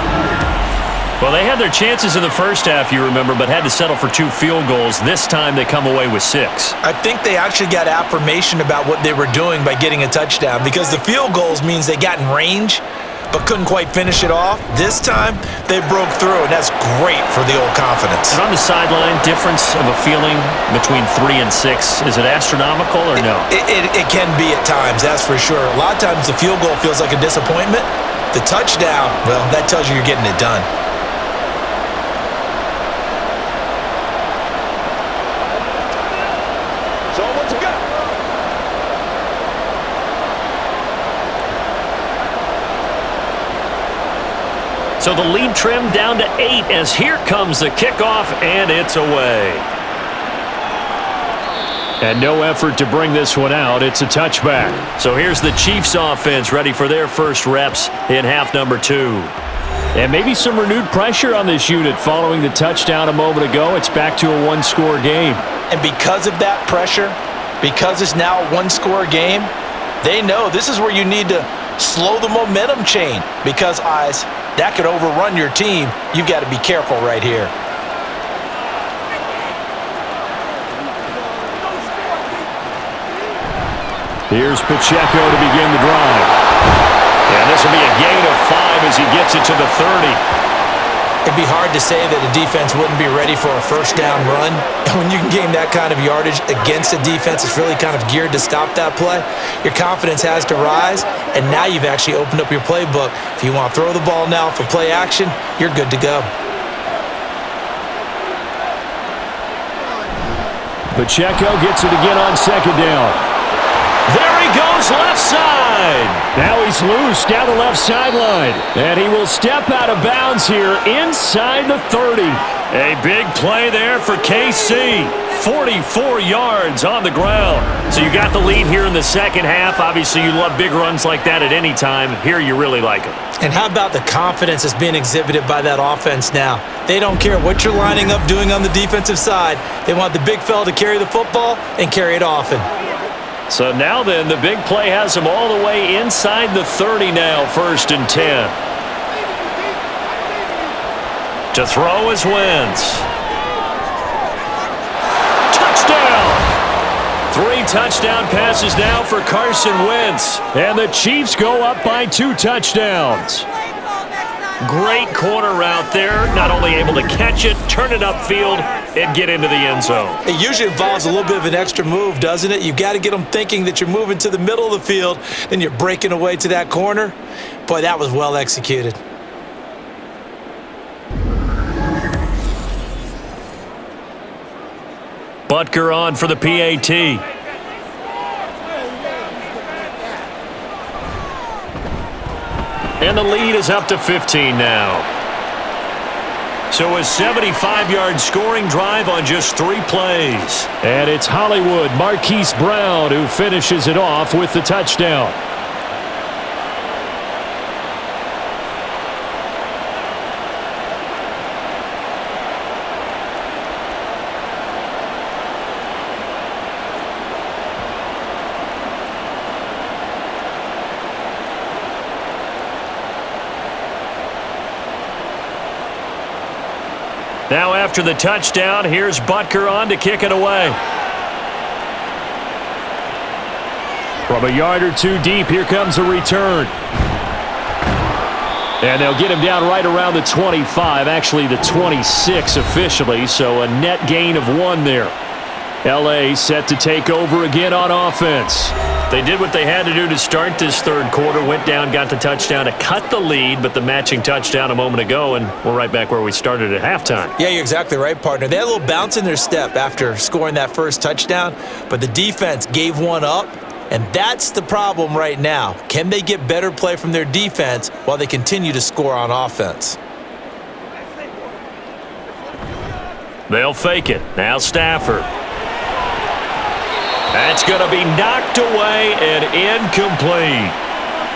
Well, they had their chances in the first half, you remember, but had to settle for 2 field goals. This time they come away with 6. I think they actually got affirmation about what they were doing by getting a touchdown, because the field goals means they got in range but couldn't quite finish it off. This time they broke through, and that's great for the old confidence. And on the sideline, difference of a feeling between 3 and 6, is it astronomical or no? It can be at times, that's for sure. A lot of times the field goal feels like a disappointment. The touchdown, well, that tells you you're getting it done. So the lead trimmed down to 8 as here comes the kickoff, and it's away. And no effort to bring this one out. It's a touchback. So here's the Chiefs offense ready for their first reps in half number 2. And maybe some renewed pressure on this unit following the touchdown a moment ago. It's back to a 1-score game. And because of that pressure, because it's now a 1-score game, they know this is where you need to slow the momentum chain, because that could overrun your team. You've got to be careful right here. Here's Pacheco to begin the drive. And this will be a gain of 5 as he gets it to the 30. It'd be hard to say that a defense wouldn't be ready for a first down run. And when you can gain that kind of yardage against a defense that's really kind of geared to stop that play, your confidence has to rise, and now you've actually opened up your playbook. If you want to throw the ball now for play action, you're good to go. Pacheco gets it again on second down. There he goes, left side. Now he's loose down the left sideline. And he will step out of bounds here inside the 30. A big play there for KC. 44 yards on the ground. So you got the lead here in the second half. Obviously, you love big runs like that at any time. Here, you really like them. And how about the confidence that's being exhibited by that offense now? They don't care what you're lining up doing on the defensive side. They want the big fella to carry the football and carry it often. So now then, the big play has them all the way inside the 30 now, 1st and 10. To throw is Wentz. Touchdown! 3 touchdown passes now for Carson Wentz. And the Chiefs go up by 2 touchdowns. Great corner route there. Not only able to catch it, turn it upfield, and get into the end zone. It usually involves a little bit of an extra move, doesn't it? You've got to get them thinking that you're moving to the middle of the field, then you're breaking away to that corner. Boy, that was well executed. Butker on for the PAT. And the lead is up to 15 now. So a 75-yard scoring drive on just 3 plays. And it's Hollywood Marquise Brown who finishes it off with the touchdown. Now after the touchdown, here's Butker on to kick it away. From a yard or 2 deep, here comes a return. And they'll get him down right around the 25, actually the 26 officially, so a net gain of 1 there. L.A. set to take over again on offense. They did what they had to do to start this 3rd quarter, went down, got the touchdown to cut the lead, but the matching touchdown a moment ago, and we're right back where we started at halftime. Yeah, you're exactly right, partner. They had a little bounce in their step after scoring that first touchdown, but the defense gave one up, and that's the problem right now. Can they get better play from their defense while they continue to score on offense? They'll fake it. Now Stafford. That's going to be knocked away and incomplete.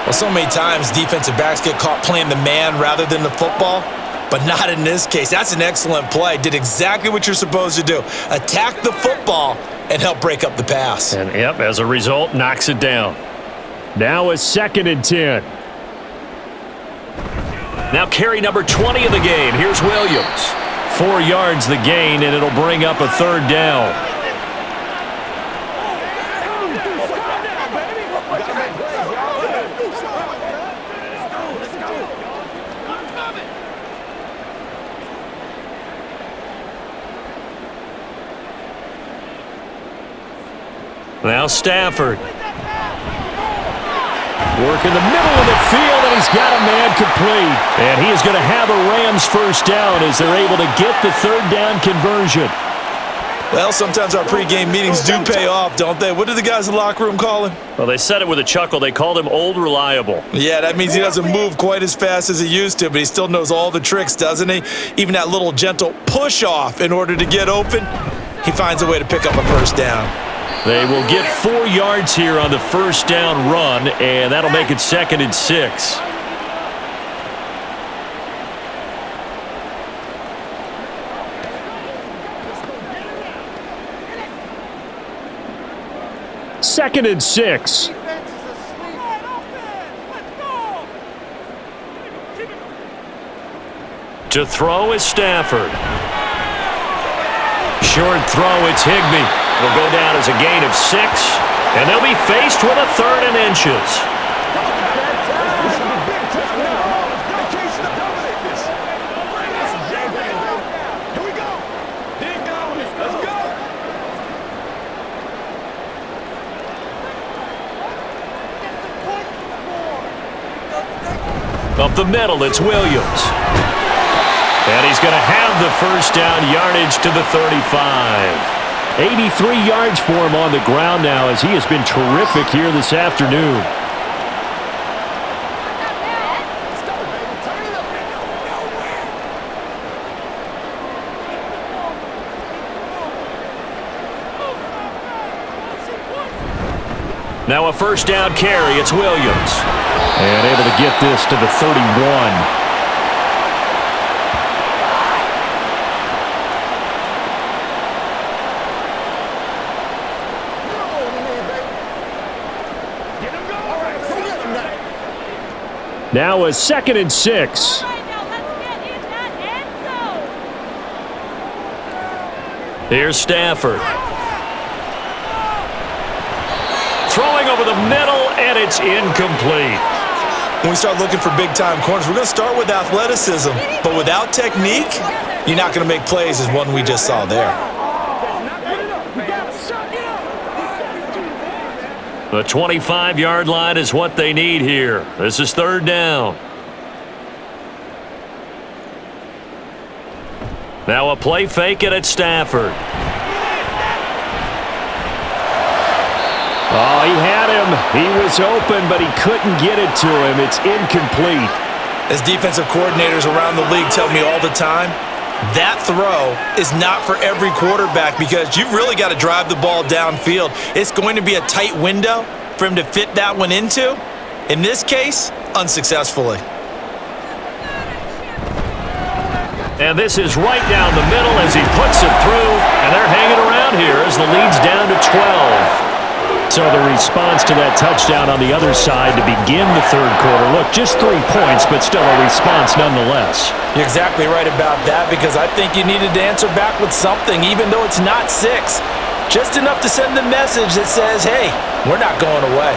Well, so many times defensive backs get caught playing the man rather than the football, but not in this case. That's an excellent play. Did exactly what you're supposed to do. Attack the football and help break up the pass. And, yep, as a result, knocks it down. Now a 2nd and 10. Now carry number 20 of the game. Here's Williams. 4 yards the gain, and it'll bring up a 3rd down. Now Stafford. Work in the middle of the field, and he's got a man complete. And he is going to have a Rams 1st down as they're able to get the 3rd down conversion. Well, sometimes our pregame meetings do pay off, don't they? What do the guys in the locker room call him? Well, they said it with a chuckle. They called him Old Reliable. Yeah, that means he doesn't move quite as fast as he used to, but he still knows all the tricks, doesn't he? Even that little gentle push-off in order to get open, he finds a way to pick up a 1st down. They will get 4 yards here on the 1st down run, and that'll make it 2nd and 6. Second and 6. To throw is Stafford. Short throw, it's Higbee. It'll go down as a gain of 6, and they'll be faced with a 3rd and inches. Up the middle, it's Williams. And he's going to have the 1st down, yardage to the 35. 83 yards for him on the ground now as he has been terrific here this afternoon. Now a first down carry. It's Williams. And able to get this to the 31. Now a 2nd and 6. Here's Stafford. Throwing over the middle, and it's incomplete. When we start looking for big-time corners, we're going to start with athleticism. But without technique, you're not going to make plays as one we just saw there. The 25-yard line is what they need here. This is 3rd down. Now a play fake it at Stafford. Oh, he had him. He was open, but he couldn't get it to him. It's incomplete. As defensive coordinators around the league tell me all the time, that throw is not for every quarterback because you've really got to drive the ball downfield. It's going to be a tight window for him to fit that one into. In this case, unsuccessfully. And this is right down the middle as he puts it through. And they're hanging around here as the lead's down to 12. So the response to that touchdown on the other side to begin the 3rd quarter. Look, just 3 points, but still a response nonetheless. You're exactly right about that because I think you needed to answer back with something, even though it's not 6. Just enough to send a message that says, hey, we're not going away.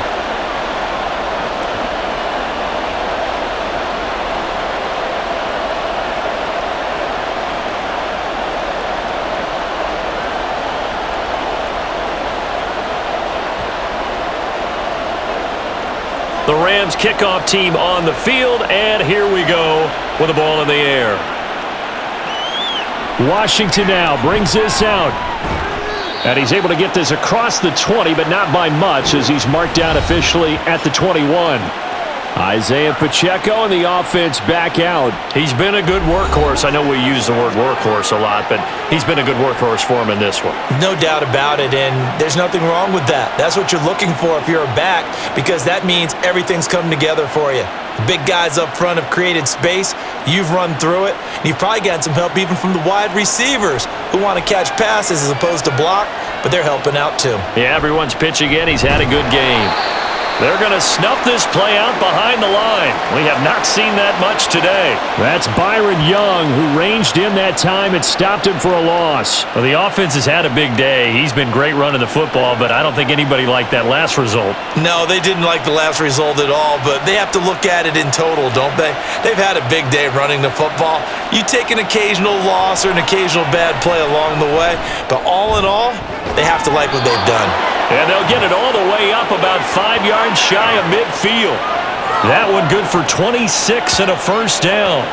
The Rams kickoff team on the field, and here we go with the ball in the air. Washington now brings this out. And he's able to get this across the 20, but not by much as he's marked down officially at the 21. Isaiah Pacheco and the offense back out. He's been a good workhorse. I know we use the word workhorse a lot, but he's been a good workhorse for him in this one. No doubt about it, and there's nothing wrong with that. That's what you're looking for if you're a back, because that means everything's come together for you. The big guys up front have created space. You've run through it. And you've probably gotten some help even from the wide receivers who want to catch passes as opposed to block, but they're helping out too. Yeah, everyone's pitching in. He's had a good game. They're going to snuff this play out behind the line. We have not seen that much today. That's Byron Young, who ranged in that time and stopped him for a loss. Well, the offense has had a big day. He's been great running the football, but I don't think anybody liked that last result. No, they didn't like the last result at all, but they have to look at it in total, don't they? They've had a big day running the football. You take an occasional loss or an occasional bad play along the way, but all in all, they have to like what they've done. And they'll get it all the way up about 5 yards shy of midfield. That one good for 26 and a first down.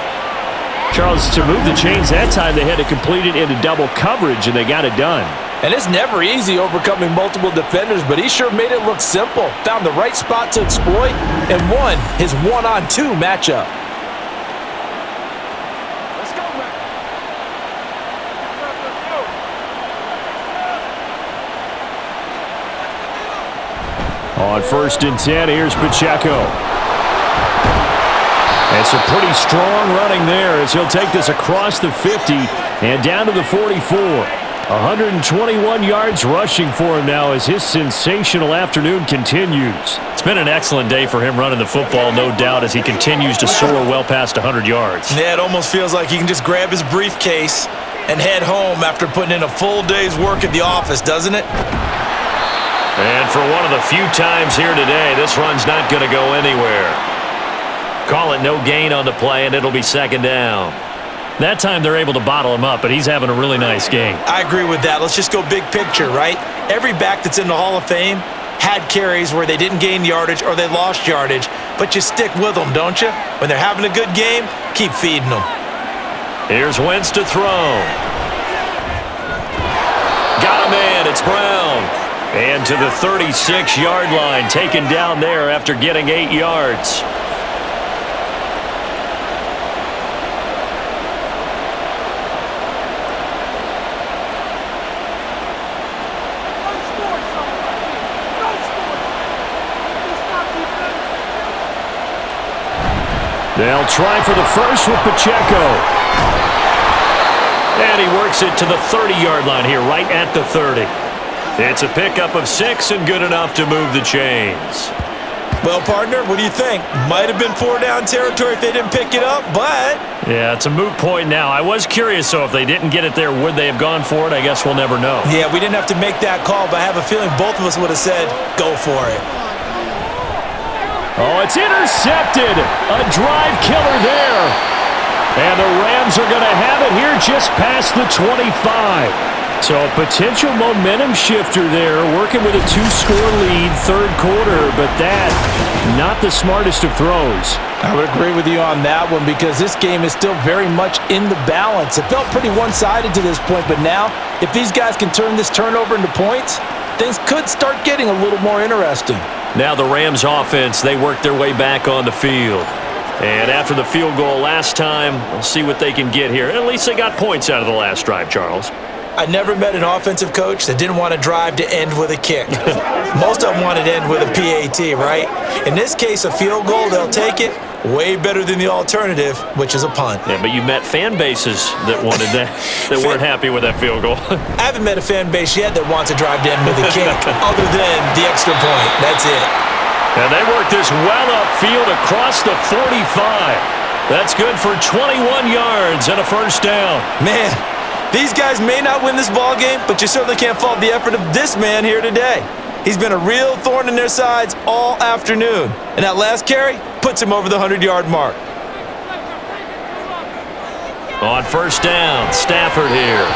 Charles, to move the chains that time, they had to complete it into double coverage, and they got it done. And it's never easy overcoming multiple defenders, but he sure made it look simple. Found the right spot to exploit and won his one-on-two matchup. On 1st and 10, here's Pacheco. It's a pretty strong running there as he'll take this across the 50 and down to the 44. 121 yards rushing for him now as his sensational afternoon continues. It's been an excellent day for him running the football, no doubt, as he continues to soar well past 100 yards. Yeah, it almost feels like he can just grab his briefcase and head home after putting in a full day's work at the office, doesn't it? And for one of the few times here today, this run's not going to go anywhere. Call it no gain on the play, and it'll be 2nd down. That time they're able to bottle him up, but he's having a really nice game. I agree with that. Let's just go big picture, right? Every back that's in the Hall of Fame had carries where they didn't gain yardage or they lost yardage, but you stick with them, don't you? When they're having a good game, keep feeding them. Here's Wentz to throw. Got a man. It's Brown. And to the 36-yard line, taken down there after getting 8 yards. They'll try for the first with Pacheco. And he works it to the 30-yard line here, right at the 30. It's a pickup of 6 and good enough to move the chains. Well, partner, what do you think? Might have been 4-down territory if they didn't pick it up, but... Yeah, it's a moot point now. I was curious, so if they didn't get it there, would they have gone for it? I guess we'll never know. Yeah, we didn't have to make that call, but I have a feeling both of us would have said, go for it. Oh, it's intercepted. A drive killer there. And the Rams are going to have it here just past the 25. So a potential momentum shifter there, working with a 2-score lead, third quarter, but that, not the smartest of throws. I would agree with you on that one because this game is still very much in the balance. It felt pretty one-sided to this point, but now, if these guys can turn this turnover into points, things could start getting a little more interesting. Now the Rams offense, they work their way back on the field. And after the field goal last time, we'll see what they can get here. At least they got points out of the last drive, Charles. I never met an offensive coach that didn't want a drive to end with a kick. Most of them wanted to end with a PAT, right? In this case, a field goal, they'll take it. Way better than the alternative, which is a punt. Yeah, but you met fan bases that wanted that, that weren't happy with that field goal. I haven't met a fan base yet that wants a drive to end with a kick, other than the extra point. That's it. And they work this well upfield across the 45. That's good for 21 yards and a first down. Man, these guys may not win this ball game, but you certainly can't fault the effort of this man here today. He's been a real thorn in their sides all afternoon. And that last carry puts him over the 100-yard mark. On first down, Stafford here.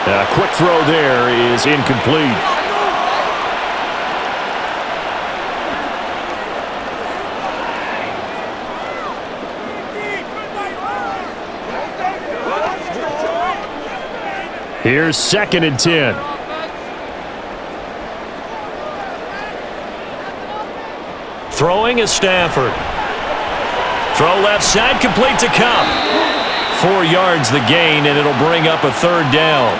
A quick throw there is incomplete. Here's 2nd and 10. Throwing is Stafford. Throw left side, complete to Cup. 4 yards the gain, and it'll bring up a third down.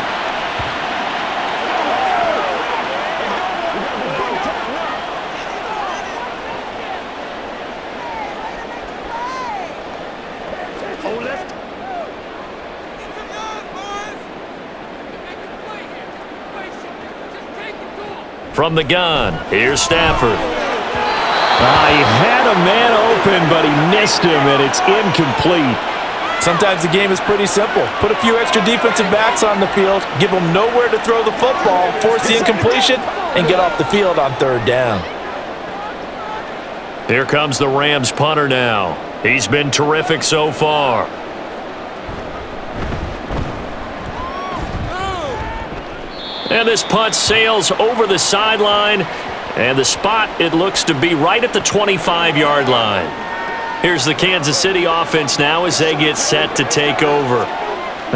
From the gun, here's Stafford. He had a man open, but he missed him, and it's incomplete. Sometimes the game is pretty simple. Put a few extra defensive backs on the field, give them nowhere to throw the football, force the incompletion, and get off the field on third down. Here comes the Rams punter now. He's been terrific so far. And this punt sails over the sideline. And the spot, it looks to be right at the 25-yard line. Here's the Kansas City offense now as they get set to take over.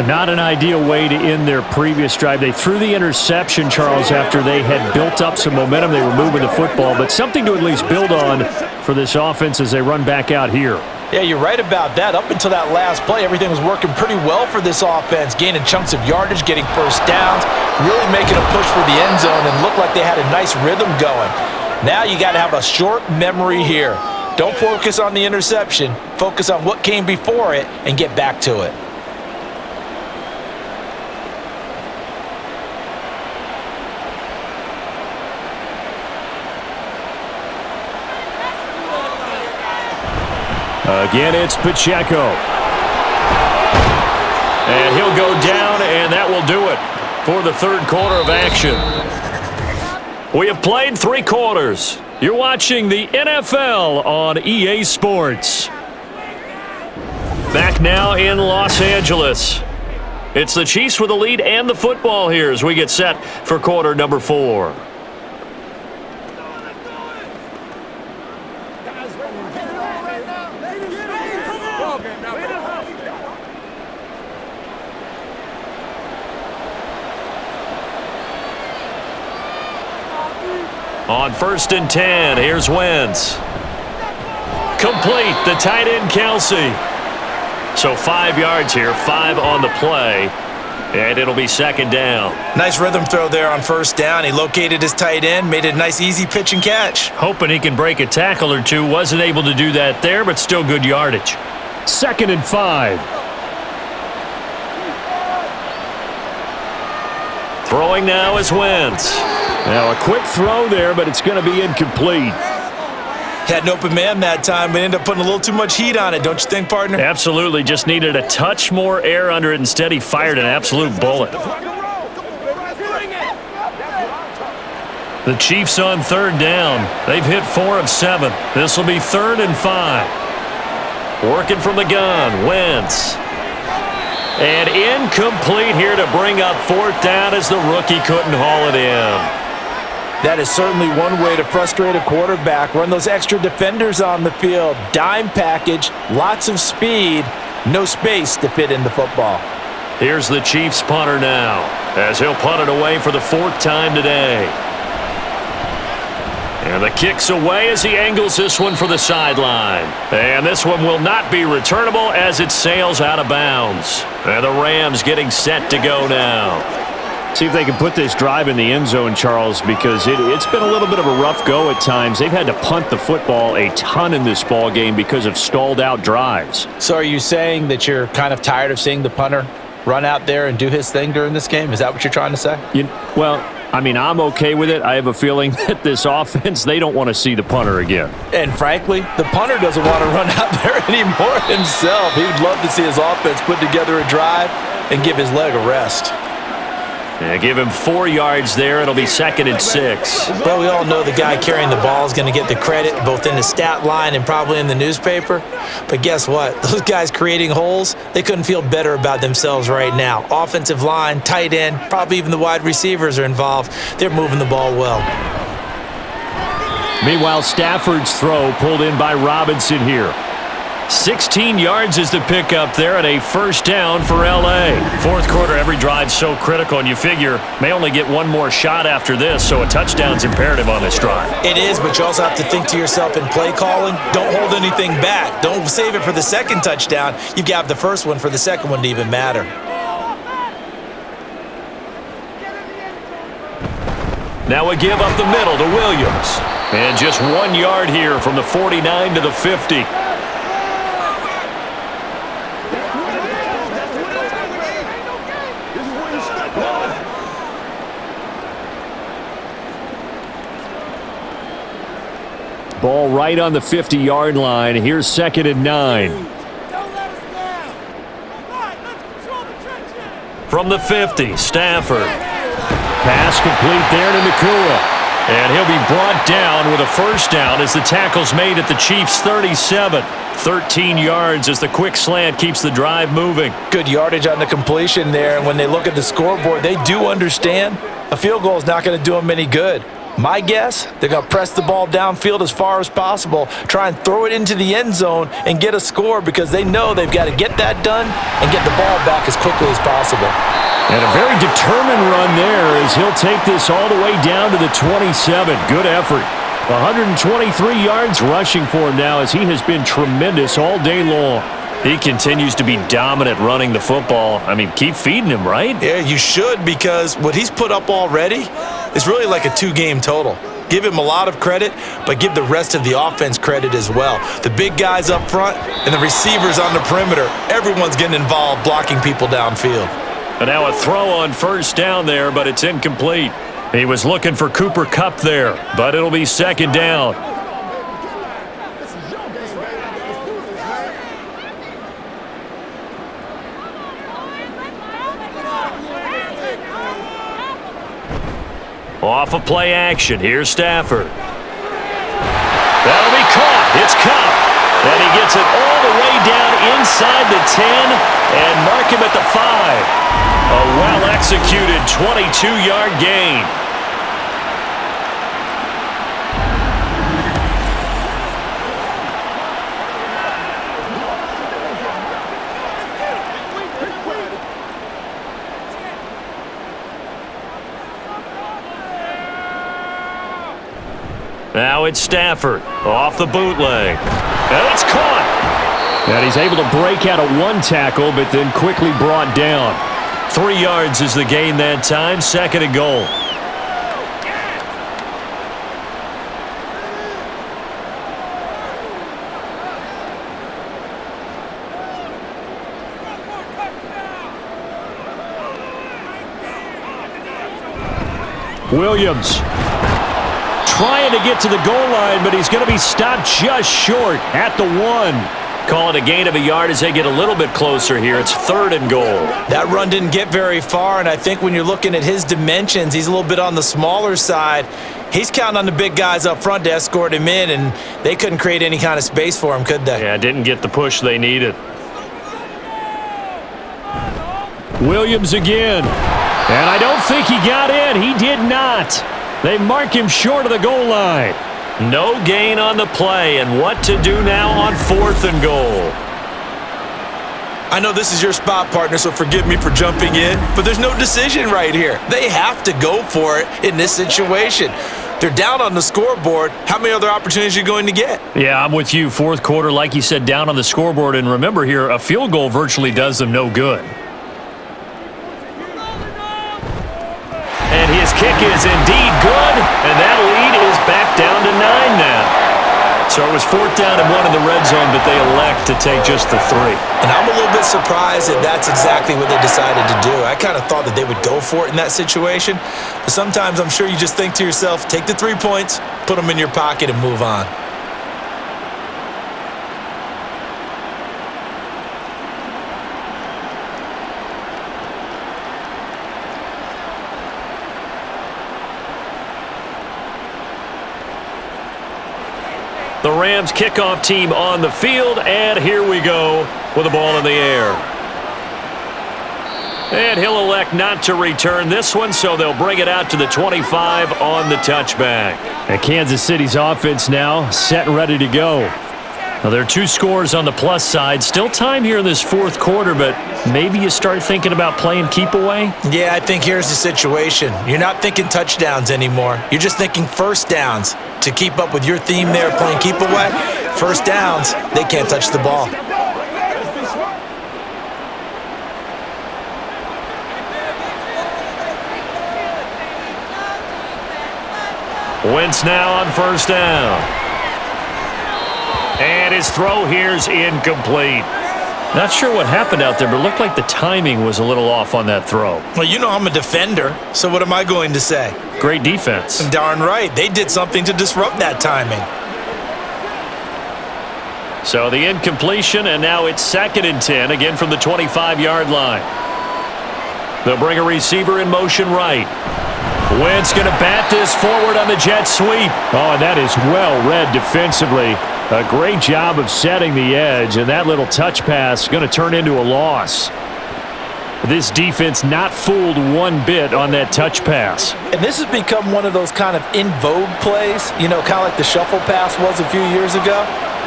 Not an ideal way to end their previous drive. They threw the interception, Charles, after they had built up some momentum. They were moving the football, but something to at least build on for this offense as they run back out here. Yeah, you're right about that. Up until that last play, everything was working pretty well for this offense, gaining chunks of yardage, getting first downs, really making a push for the end zone, and looked like they had a nice rhythm going. Now you got to have a short memory here. Don't focus on the interception. Focus on what came before it and get back to it. Again, it's Pacheco. And he'll go down, and that will do it for the third quarter of action. We have played 3 quarters. You're watching the NFL on EA Sports. Back now in Los Angeles. It's the Chiefs with the lead and the football here as we get set for quarter number 4. On 1st and 10, here's Wentz. Complete, the tight end Kelsey. So 5 yards here, 5 on the play. And it'll be second down. Nice rhythm throw there on first down. He located his tight end, made it a nice, easy pitch and catch. Hoping he can break a tackle or two. Wasn't able to do that there, but still good yardage. 2nd and 5. Throwing now is Wentz. Now a quick throw there, but it's going to be incomplete. Had an open man that time, but ended up putting a little too much heat on it, don't you think, partner? Absolutely. Just needed a touch more air under it. Instead, he fired an absolute bullet. The Chiefs on 3rd down. They've hit 4 of 7. This will be 3rd and 5. Working from the gun, Wentz. And incomplete here to bring up 4th down as the rookie couldn't haul it in. That is certainly one way to frustrate a quarterback. Run those extra defenders on the field. Dime package, lots of speed, no space to fit in the football. Here's the Chiefs punter now, as he'll punt it away for the 4th time today. And the kick's away as he angles this one for the sideline. And this one will not be returnable as it sails out of bounds. And the Rams getting set to go now. See if they can put this drive in the end zone, Charles, because it's been a little bit of a rough go at times. They've had to punt the football a ton in this ball game because of stalled out drives. So are you saying that you're kind of tired of seeing the punter run out there and do his thing during this game? Is that what you're trying to say? Well, I mean, I'm okay with it. I have a feeling that this offense, they don't want to see the punter again. And frankly, the punter doesn't want to run out there anymore himself. He would love to see his offense put together a drive and give his leg a rest. Yeah, give him 4 yards there. It'll be 2nd and 6. Well, we all know the guy carrying the ball is going to get the credit both in the stat line and probably in the newspaper. But guess what? Those guys creating holes, they couldn't feel better about themselves right now. Offensive line, tight end, probably even the wide receivers are involved. They're moving the ball well. Meanwhile, Stafford's throw pulled in by Robinson here. 16 yards is the pickup there and a 1st down for L.A. 4th quarter, every drive so critical, and you figure may only get one more shot after this, so a touchdown's imperative on this drive. It is, but you also have to think to yourself in play calling, don't hold anything back. Don't save it for the 2nd touchdown. You've got the 1st one for the 2nd one to even matter. Now a give up the middle to Williams. And just 1 yard here from the 49 to the 50. Ball right on the 50-yard line. Here's 2nd and 9. From the 50, Stafford. Pass complete there to Nakua. And he'll be brought down with a 1st down as the tackle's made at the Chiefs' 37. 13 yards as the quick slant keeps the drive moving. Good yardage on the completion there. And when they look at the scoreboard, they do understand a field goal is not going to do them any good. My guess, they're going to press the ball downfield as far as possible, try and throw it into the end zone and get a score because they know they've got to get that done and get the ball back as quickly as possible. And a very determined run there as he'll take this all the way down to the 27. Good effort. 123 yards rushing for him now as he has been tremendous all day long. He continues to be dominant running the football. I mean, keep feeding him, right? Yeah, you should, because what he's put up already is really like a 2-game total. Give him a lot of credit, but give the rest of the offense credit as well. The big guys up front and the receivers on the perimeter, everyone's getting involved blocking people downfield. And now a throw on 1st down there, but it's incomplete. He was looking for Cooper Kupp there, but it'll be 2nd down. Off of play action, here's Stafford. That'll be caught. It's Kupp. And he gets it all the way down inside the 10 and mark him at the 5. A well-executed 22-yard gain. Now it's Stafford off the bootleg. And it's caught. And he's able to break out of one tackle, but then quickly brought down. 3 yards is the gain that time. 2nd and goal. Williams trying to get to the goal line, but he's going to be stopped just short at the 1. Call it a gain of a yard as they get a little bit closer here. It's 3rd and goal. That run didn't get very far, and I think when you're looking at his dimensions, he's a little bit on the smaller side. He's counting on the big guys up front to escort him in, and they couldn't create any kind of space for him, could they? Yeah, didn't get the push they needed. Williams again. And I don't think he got in. He did not. They mark him short of the goal line. No gain on the play, and what to do now on 4th and goal. I know this is your spot, partner, so forgive me for jumping in, but there's no decision right here. They have to go for it in this situation. They're down on the scoreboard. How many other opportunities are you going to get? Yeah, I'm with you. 4th quarter, like you said, down on the scoreboard. And remember here, a field goal virtually does them no good. And his kick is indeed good, and that lead is back down to 9 now. So it was 4th down and 1 in the red zone, but they elect to take just the 3. And I'm a little bit surprised that that's exactly what they decided to do. I kind of thought that they would go for it in that situation. But sometimes I'm sure you just think to yourself, take the 3 points, put them in your pocket, and move on. The Rams kickoff team on the field, and here we go with the ball in the air. And he'll elect not to return this one, so they'll bring it out to the 25 on the touchback. And Kansas City's offense now set and ready to go. Now, there are 2 scores on the plus side. Still time here in this 4th quarter, but maybe you start thinking about playing keep away? Yeah, I think here's the situation. You're not thinking touchdowns anymore. You're just thinking first downs. To keep up with your theme there, playing keep away, first downs, they can't touch the ball. Wentz now on 1st down. And his throw here's incomplete. Not sure what happened out there, but it looked like the timing was a little off on that throw. Well, you know I'm a defender, so what am I going to say? Great defense. Darn right. They did something to disrupt that timing. So the incompletion, and now it's 2nd and 10, again from the 25-yard line. They'll bring a receiver in motion right. Wentz going to bat this forward on the jet sweep. Oh, and that is well read defensively. A great job of setting the edge, and that little touch pass going to turn into a loss. This defense not fooled one bit on that touch pass. And this has become one of those kind of in vogue plays, you know, kind of like the shuffle pass was a few years ago.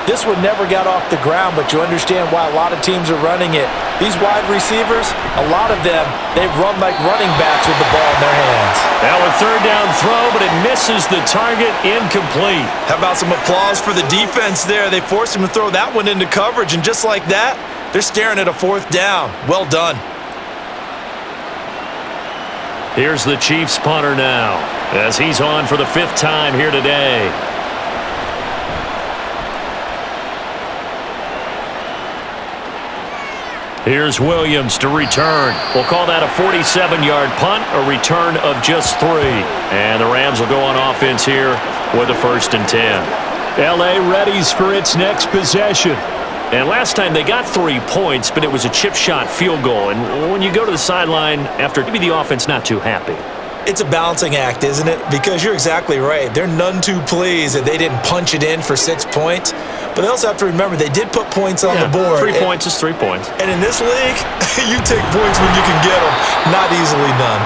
This one never got off the ground, but you understand why a lot of teams are running it. These wide receivers, a lot of them, they run like running backs with the ball in their hands. Now a 3rd down throw, but it misses the target, incomplete. How about some applause for the defense there? They forced him to throw that one into coverage, and just like that, they're staring at a 4th down. Well done. Here's the Chiefs punter now, as he's on for the 5th time here today. Here's Williams to return. We'll call that a 47-yard punt, a return of just 3. And the Rams will go on offense here with a 1st and 10. L.A. readies for its next possession. And last time they got 3 points, but it was a chip shot field goal. And when you go to the sideline after, maybe the offense not too happy. It's a balancing act, isn't it? Because you're exactly right. They're none too pleased that they didn't punch it in for 6 points. But they also have to remember they did put points on the board. 3 points is 3 points. And in this league, you take points when you can get them. Not easily done.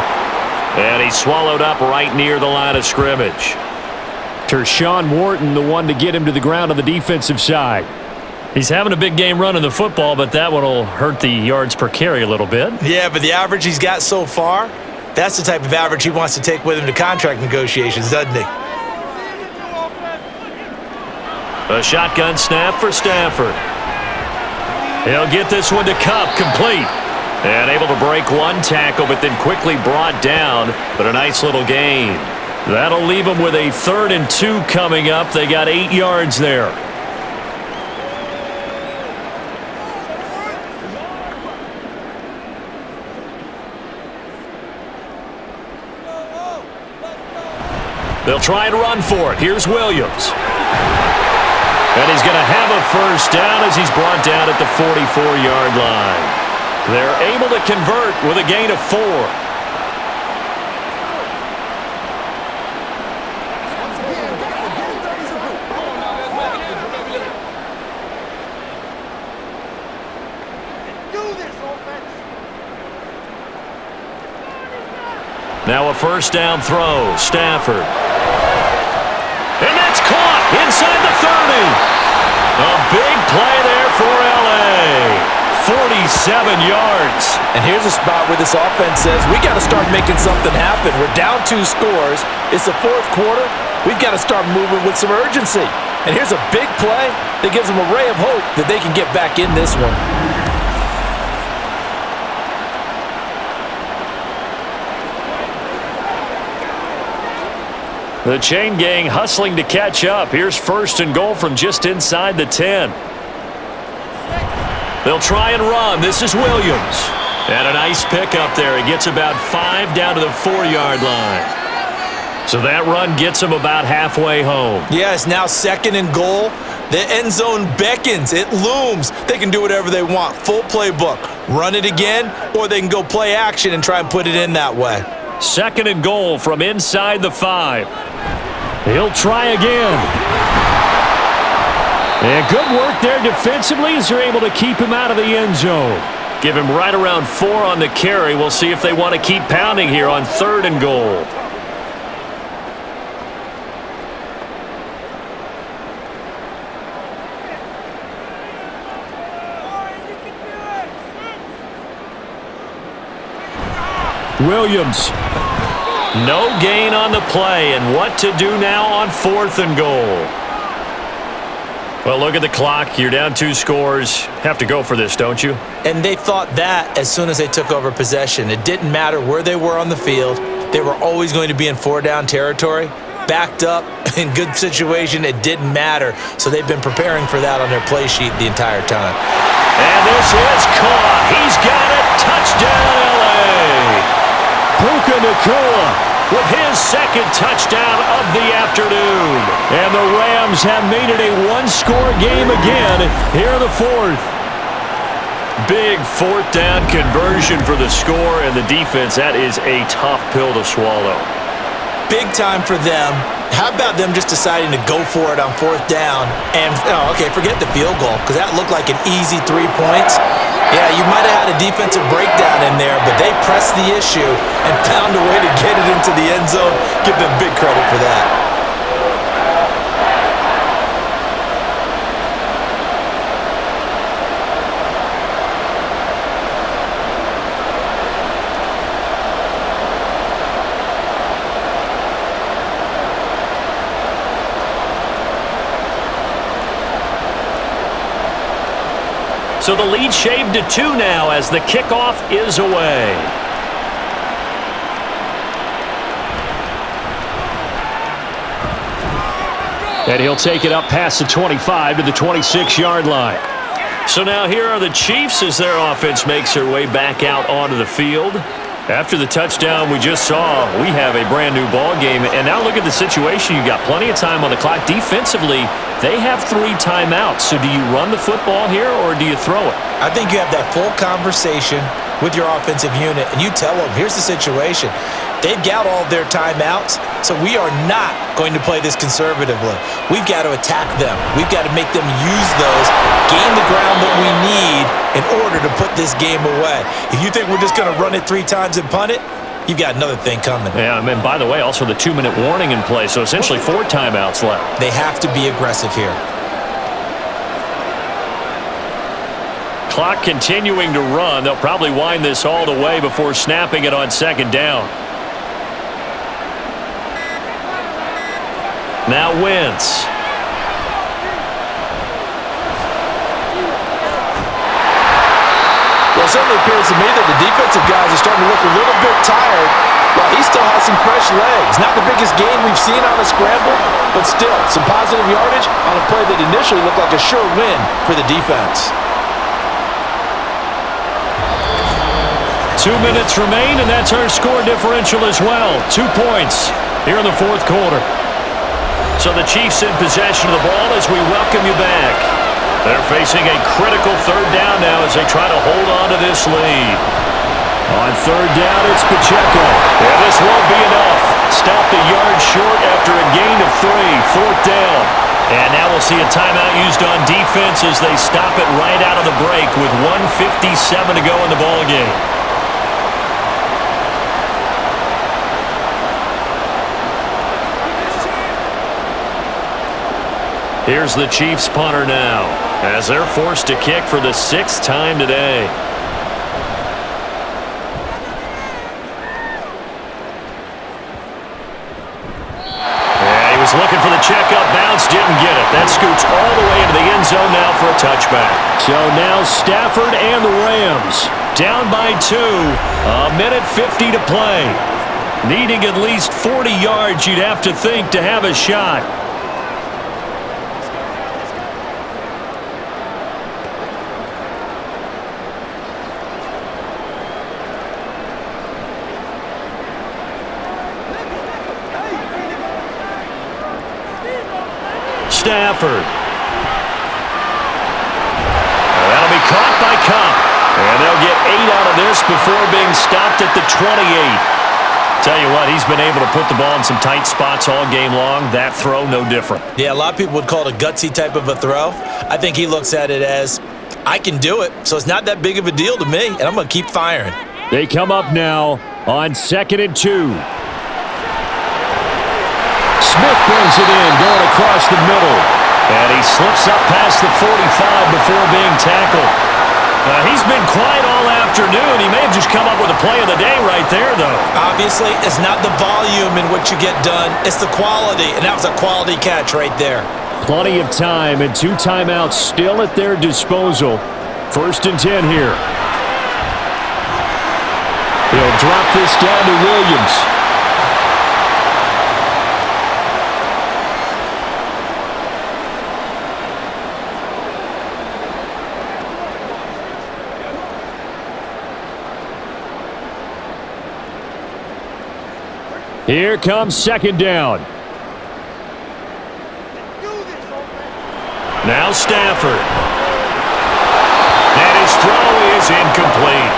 And he's swallowed up right near the line of scrimmage. Tershawn Wharton, the one to get him to the ground on the defensive side. He's having a big game running the football, but that one will hurt the yards per carry a little bit. Yeah, but the average he's got so far, that's the type of average he wants to take with him to contract negotiations, doesn't he? A shotgun snap for Stafford. He'll get this one to Kupp, complete. And able to break one tackle, but then quickly brought down. But a nice little gain. That'll leave them with a 3rd and 2 coming up. They got 8 yards there. They'll try and run for it. Here's Williams. And he's going to have a first down as he's brought down at the 44-yard line. They're able to convert with a gain of 4. Now a first down throw. Stafford. And that's caught inside the 30. A big play there for L.A. 47 yards. And here's a spot where this offense says, we got to start making something happen. We're down 2 scores. It's the 4th quarter. We've got to start moving with some urgency. And here's a big play that gives them a ray of hope that they can get back in this one. The chain gang hustling to catch up. Here's 1st and goal from just inside the 10. They'll try and run. This is Williams. And a nice pickup there. He gets about 5 down to the 4-yard line. So that run gets him about halfway home. Yeah, it's now 2nd and goal. The end zone beckons. It looms. They can do whatever they want. Full playbook. Run it again, or they can go play action and try and put it in that way. 2nd and goal from inside the 5. He'll try again. And good work there defensively as they're able to keep him out of the end zone. Give him right around 4 on the carry. We'll see if they want to keep pounding here on 3rd and goal. Williams. No gain on the play, and what to do now on 4th and goal. Well, look at the clock. You're down 2 scores. Have to go for this, don't you? And they thought that as soon as they took over possession. It didn't matter where they were on the field. They were always going to be in 4-down territory. Backed up, in good situation, it didn't matter. So they've been preparing for that on their play sheet the entire time. And this is caught. He's got it. Touchdown, L.A. Puka Nacua with his 2nd touchdown of the afternoon. And the Rams have made it a 1-score game again here in the 4th. Big 4th down conversion for the score, and the defense, that is a tough pill to swallow. Big time for them. How about them just deciding to go for it on 4th down? And, forget the field goal, because that looked like an easy 3 points. Yeah, you might have had a defensive breakdown in there, but they pressed the issue and found a way to get it into the end zone. Give them big credit for that. So the lead shaved to 2 now as the kickoff is away. And he'll take it up past the 25 to the 26-yard line. So now here are the Chiefs as their offense makes their way back out onto the field. After the touchdown we just saw, we have a brand new ball game. And now look at the situation. You've got plenty of time on the clock. Defensively, they have 3 timeouts. So do you run the football here or do you throw it? I think you have that full conversation with your offensive unit, and you tell them, here's the situation. They've got all of their timeouts, so we are not going to play this conservatively. We've got to attack them. We've got to make them use those, gain the ground that we need in order to put this game away. If you think we're just going to run it 3 times and punt it, you've got another thing coming. Yeah, and by the way, also the 2-minute warning in play, so essentially 4 timeouts left. They have to be aggressive here. Clock continuing to run. They'll probably wind this all the way before snapping it on 2nd down. Now Wentz. Well, it certainly appears to me that the defensive guys are starting to look a little bit tired, while he still has some fresh legs. Not the biggest gain we've seen on a scramble, but still, some positive yardage on a play that initially looked like a sure win for the defense. 2 minutes remain, and that's our score differential as well. 2 points here in the fourth quarter. So the Chiefs in possession of the ball as we welcome you back. They're facing a critical third down now as they try to hold on to this lead. On third down, it's Pacheco. And this won't be enough. Stopped a yard short after a gain of 3. Fourth down. And now we'll see a timeout used on defense as they stop it right out of the break with 1:57 to go in the ballgame. Here's the Chiefs punter now as they're forced to kick for the 6th time today. Yeah, he was looking for the checkup bounce, didn't get it. That scoots all the way into the end zone now for a touchback. So now Stafford and the Rams down by 2. 1:50 to play. Needing at least 40 yards, you'd have to think, to have a shot. Stafford. That'll be caught by Cup. And they'll get 8 out of this before being stopped at the 28. Tell you what, he's been able to put the ball in some tight spots all game long. That throw, no different. Yeah, a lot of people would call it a gutsy type of a throw. I think he looks at it as, I can do it, so it's not that big of a deal to me, and I'm going to keep firing. They come up now on 2nd and 2. Smith brings it in, going across the middle. And he slips up past the 45 before being tackled. He's been quiet all afternoon. He may have just come up with a play of the day right there, though. Obviously, it's not the volume in what you get done. It's the quality, and that was a quality catch right there. Plenty of time and 2 timeouts still at their disposal. 1st and 10 here. He'll drop this down to Williams. Here comes 2nd down. Now Stafford. And his throw is incomplete.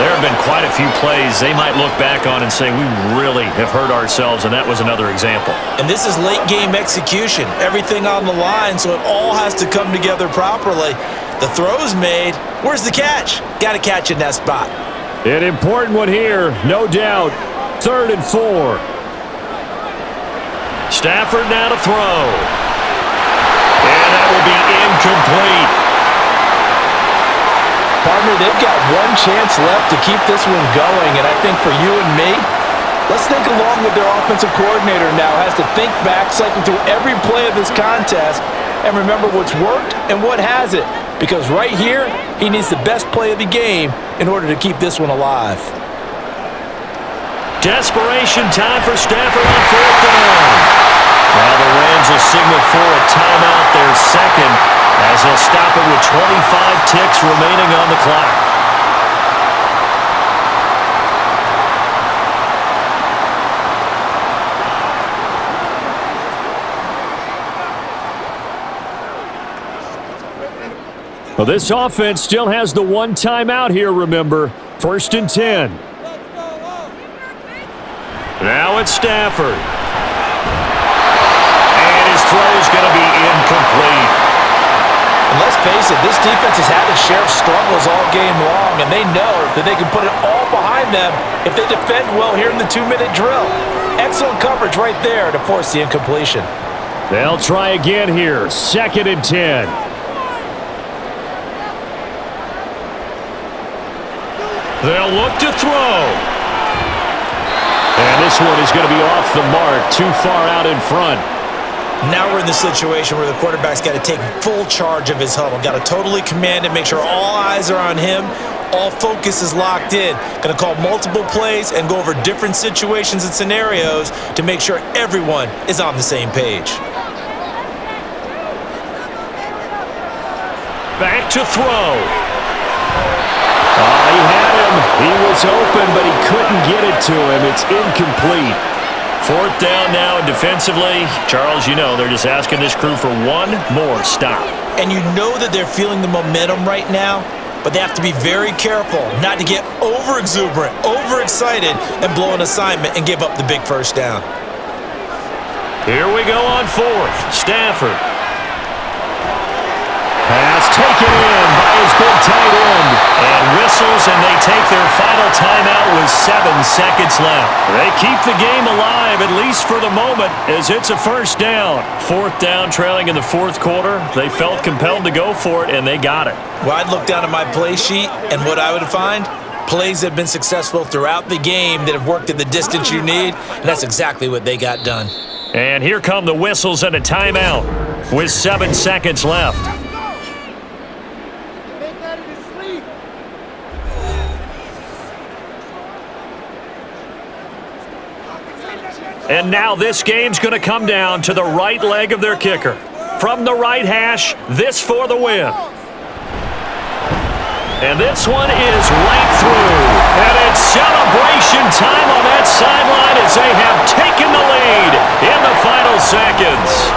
There have been quite a few plays they might look back on and say, we really have hurt ourselves, and that was another example. And this is late game execution. Everything on the line, so it all has to come together properly. The throw's made. Where's the catch? Got to catch in that spot. An important one here, no doubt. 3rd and 4. Stafford now to throw. And that will be incomplete. Partner, they've got one chance left to keep this one going, and I think for you and me, let's think along with their offensive coordinator now. Has to think back, cycle through every play of this contest, and remember what's worked and what hasn't. Because right here, he needs the best play of the game in order to keep this one alive. Desperation time for Stafford on 4th down. Now the Rams will signal for a timeout, their 2nd, as they'll stop it with 25 ticks remaining on the clock. Well, this offense still has the 1 timeout here, remember. 1st and 10. Now it's Stafford. And his throw is going to be incomplete. And let's face it, this defense has had its share of struggles all game long, and they know that they can put it all behind them if they defend well here in the 2-minute drill. Excellent coverage right there to force the incompletion. They'll try again here. 2nd and 10. They'll look to throw. And this one is going to be off the mark, too far out in front. Now we're in the situation where the quarterback's got to take full charge of his huddle. Got to totally command it, make sure all eyes are on him, All focus is locked in. Going to call multiple plays and go over different situations and scenarios to make sure everyone is on the same page. Back to throw. He had him. He was open, but he couldn't get it to him. It's incomplete. Fourth down now, and defensively, Charles, you know, they're just asking this crew for one more stop. And you know that they're feeling the momentum right now, but they have to be very careful not to get over-exuberant, overexcited, and blow an assignment and give up the big first down. Here we go on fourth. Stafford. Pass taken in by his big tight end. And whistles, and they take their final timeout with 7 seconds left. They keep the game alive, at least for the moment, as it's a first down. Fourth down, trailing in the fourth quarter. They felt compelled to go for it, and they got it. Well, I'd look down at my play sheet, and what I would find, plays that have been successful throughout the game that have worked at the distance you need, and that's exactly what they got done. And here come the whistles and a timeout with 7 seconds left. And now this game's going to come down to the right leg of their kicker. From the right hash, this for the win. And this one is right through. And it's celebration time on that sideline as they have taken the lead in the final seconds.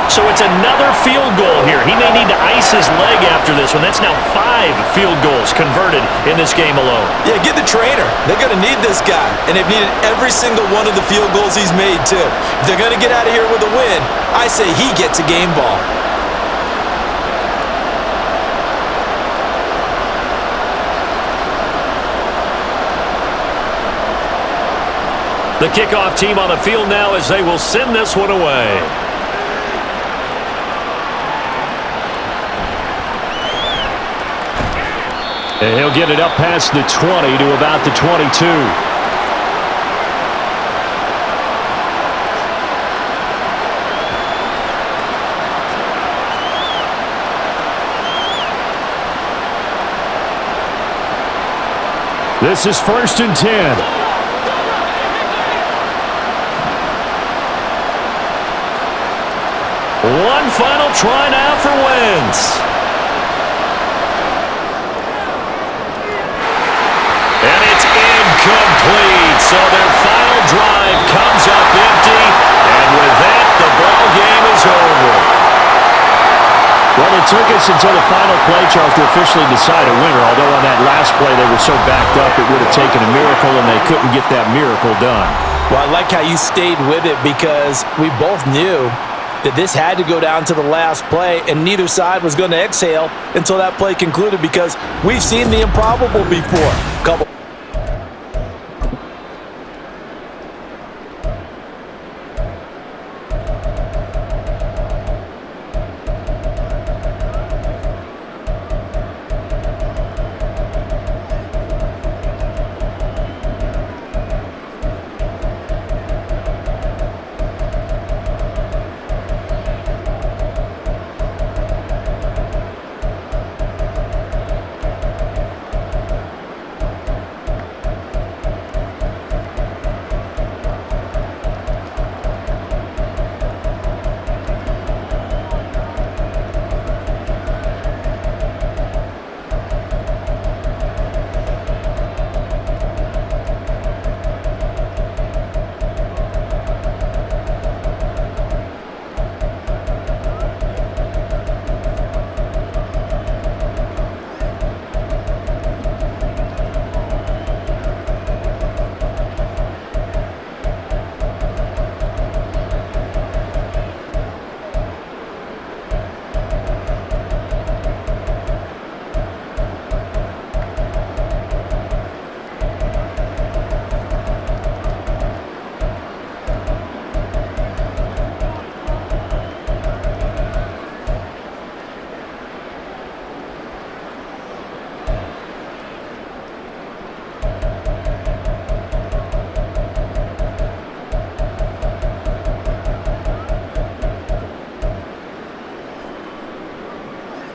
So it's another field goal here. He may need to ice his leg after this one. That's now 5 field goals converted in this game alone. Yeah, get the trainer. They're going to need this guy. And they've needed every single one of the field goals he's made, too. If they're going to get out of here with a win, I say he gets a game ball. The kickoff team on the field now as they will send this one away. And he'll get it up past the 20 to about the 22. This is 1st and 10. One final try now for Wentz. And it's incomplete. So their final drive comes up empty. And with that, the ball game is over. Well, it took us until the final play, Charles, to officially decide a winner. Although on that last play they were so backed up it would have taken a miracle, and they couldn't get that miracle done. Well, I like how you stayed with it because we both knew that this had to go down to the last play, and neither side was going to exhale until that play concluded because we've seen the improbable before.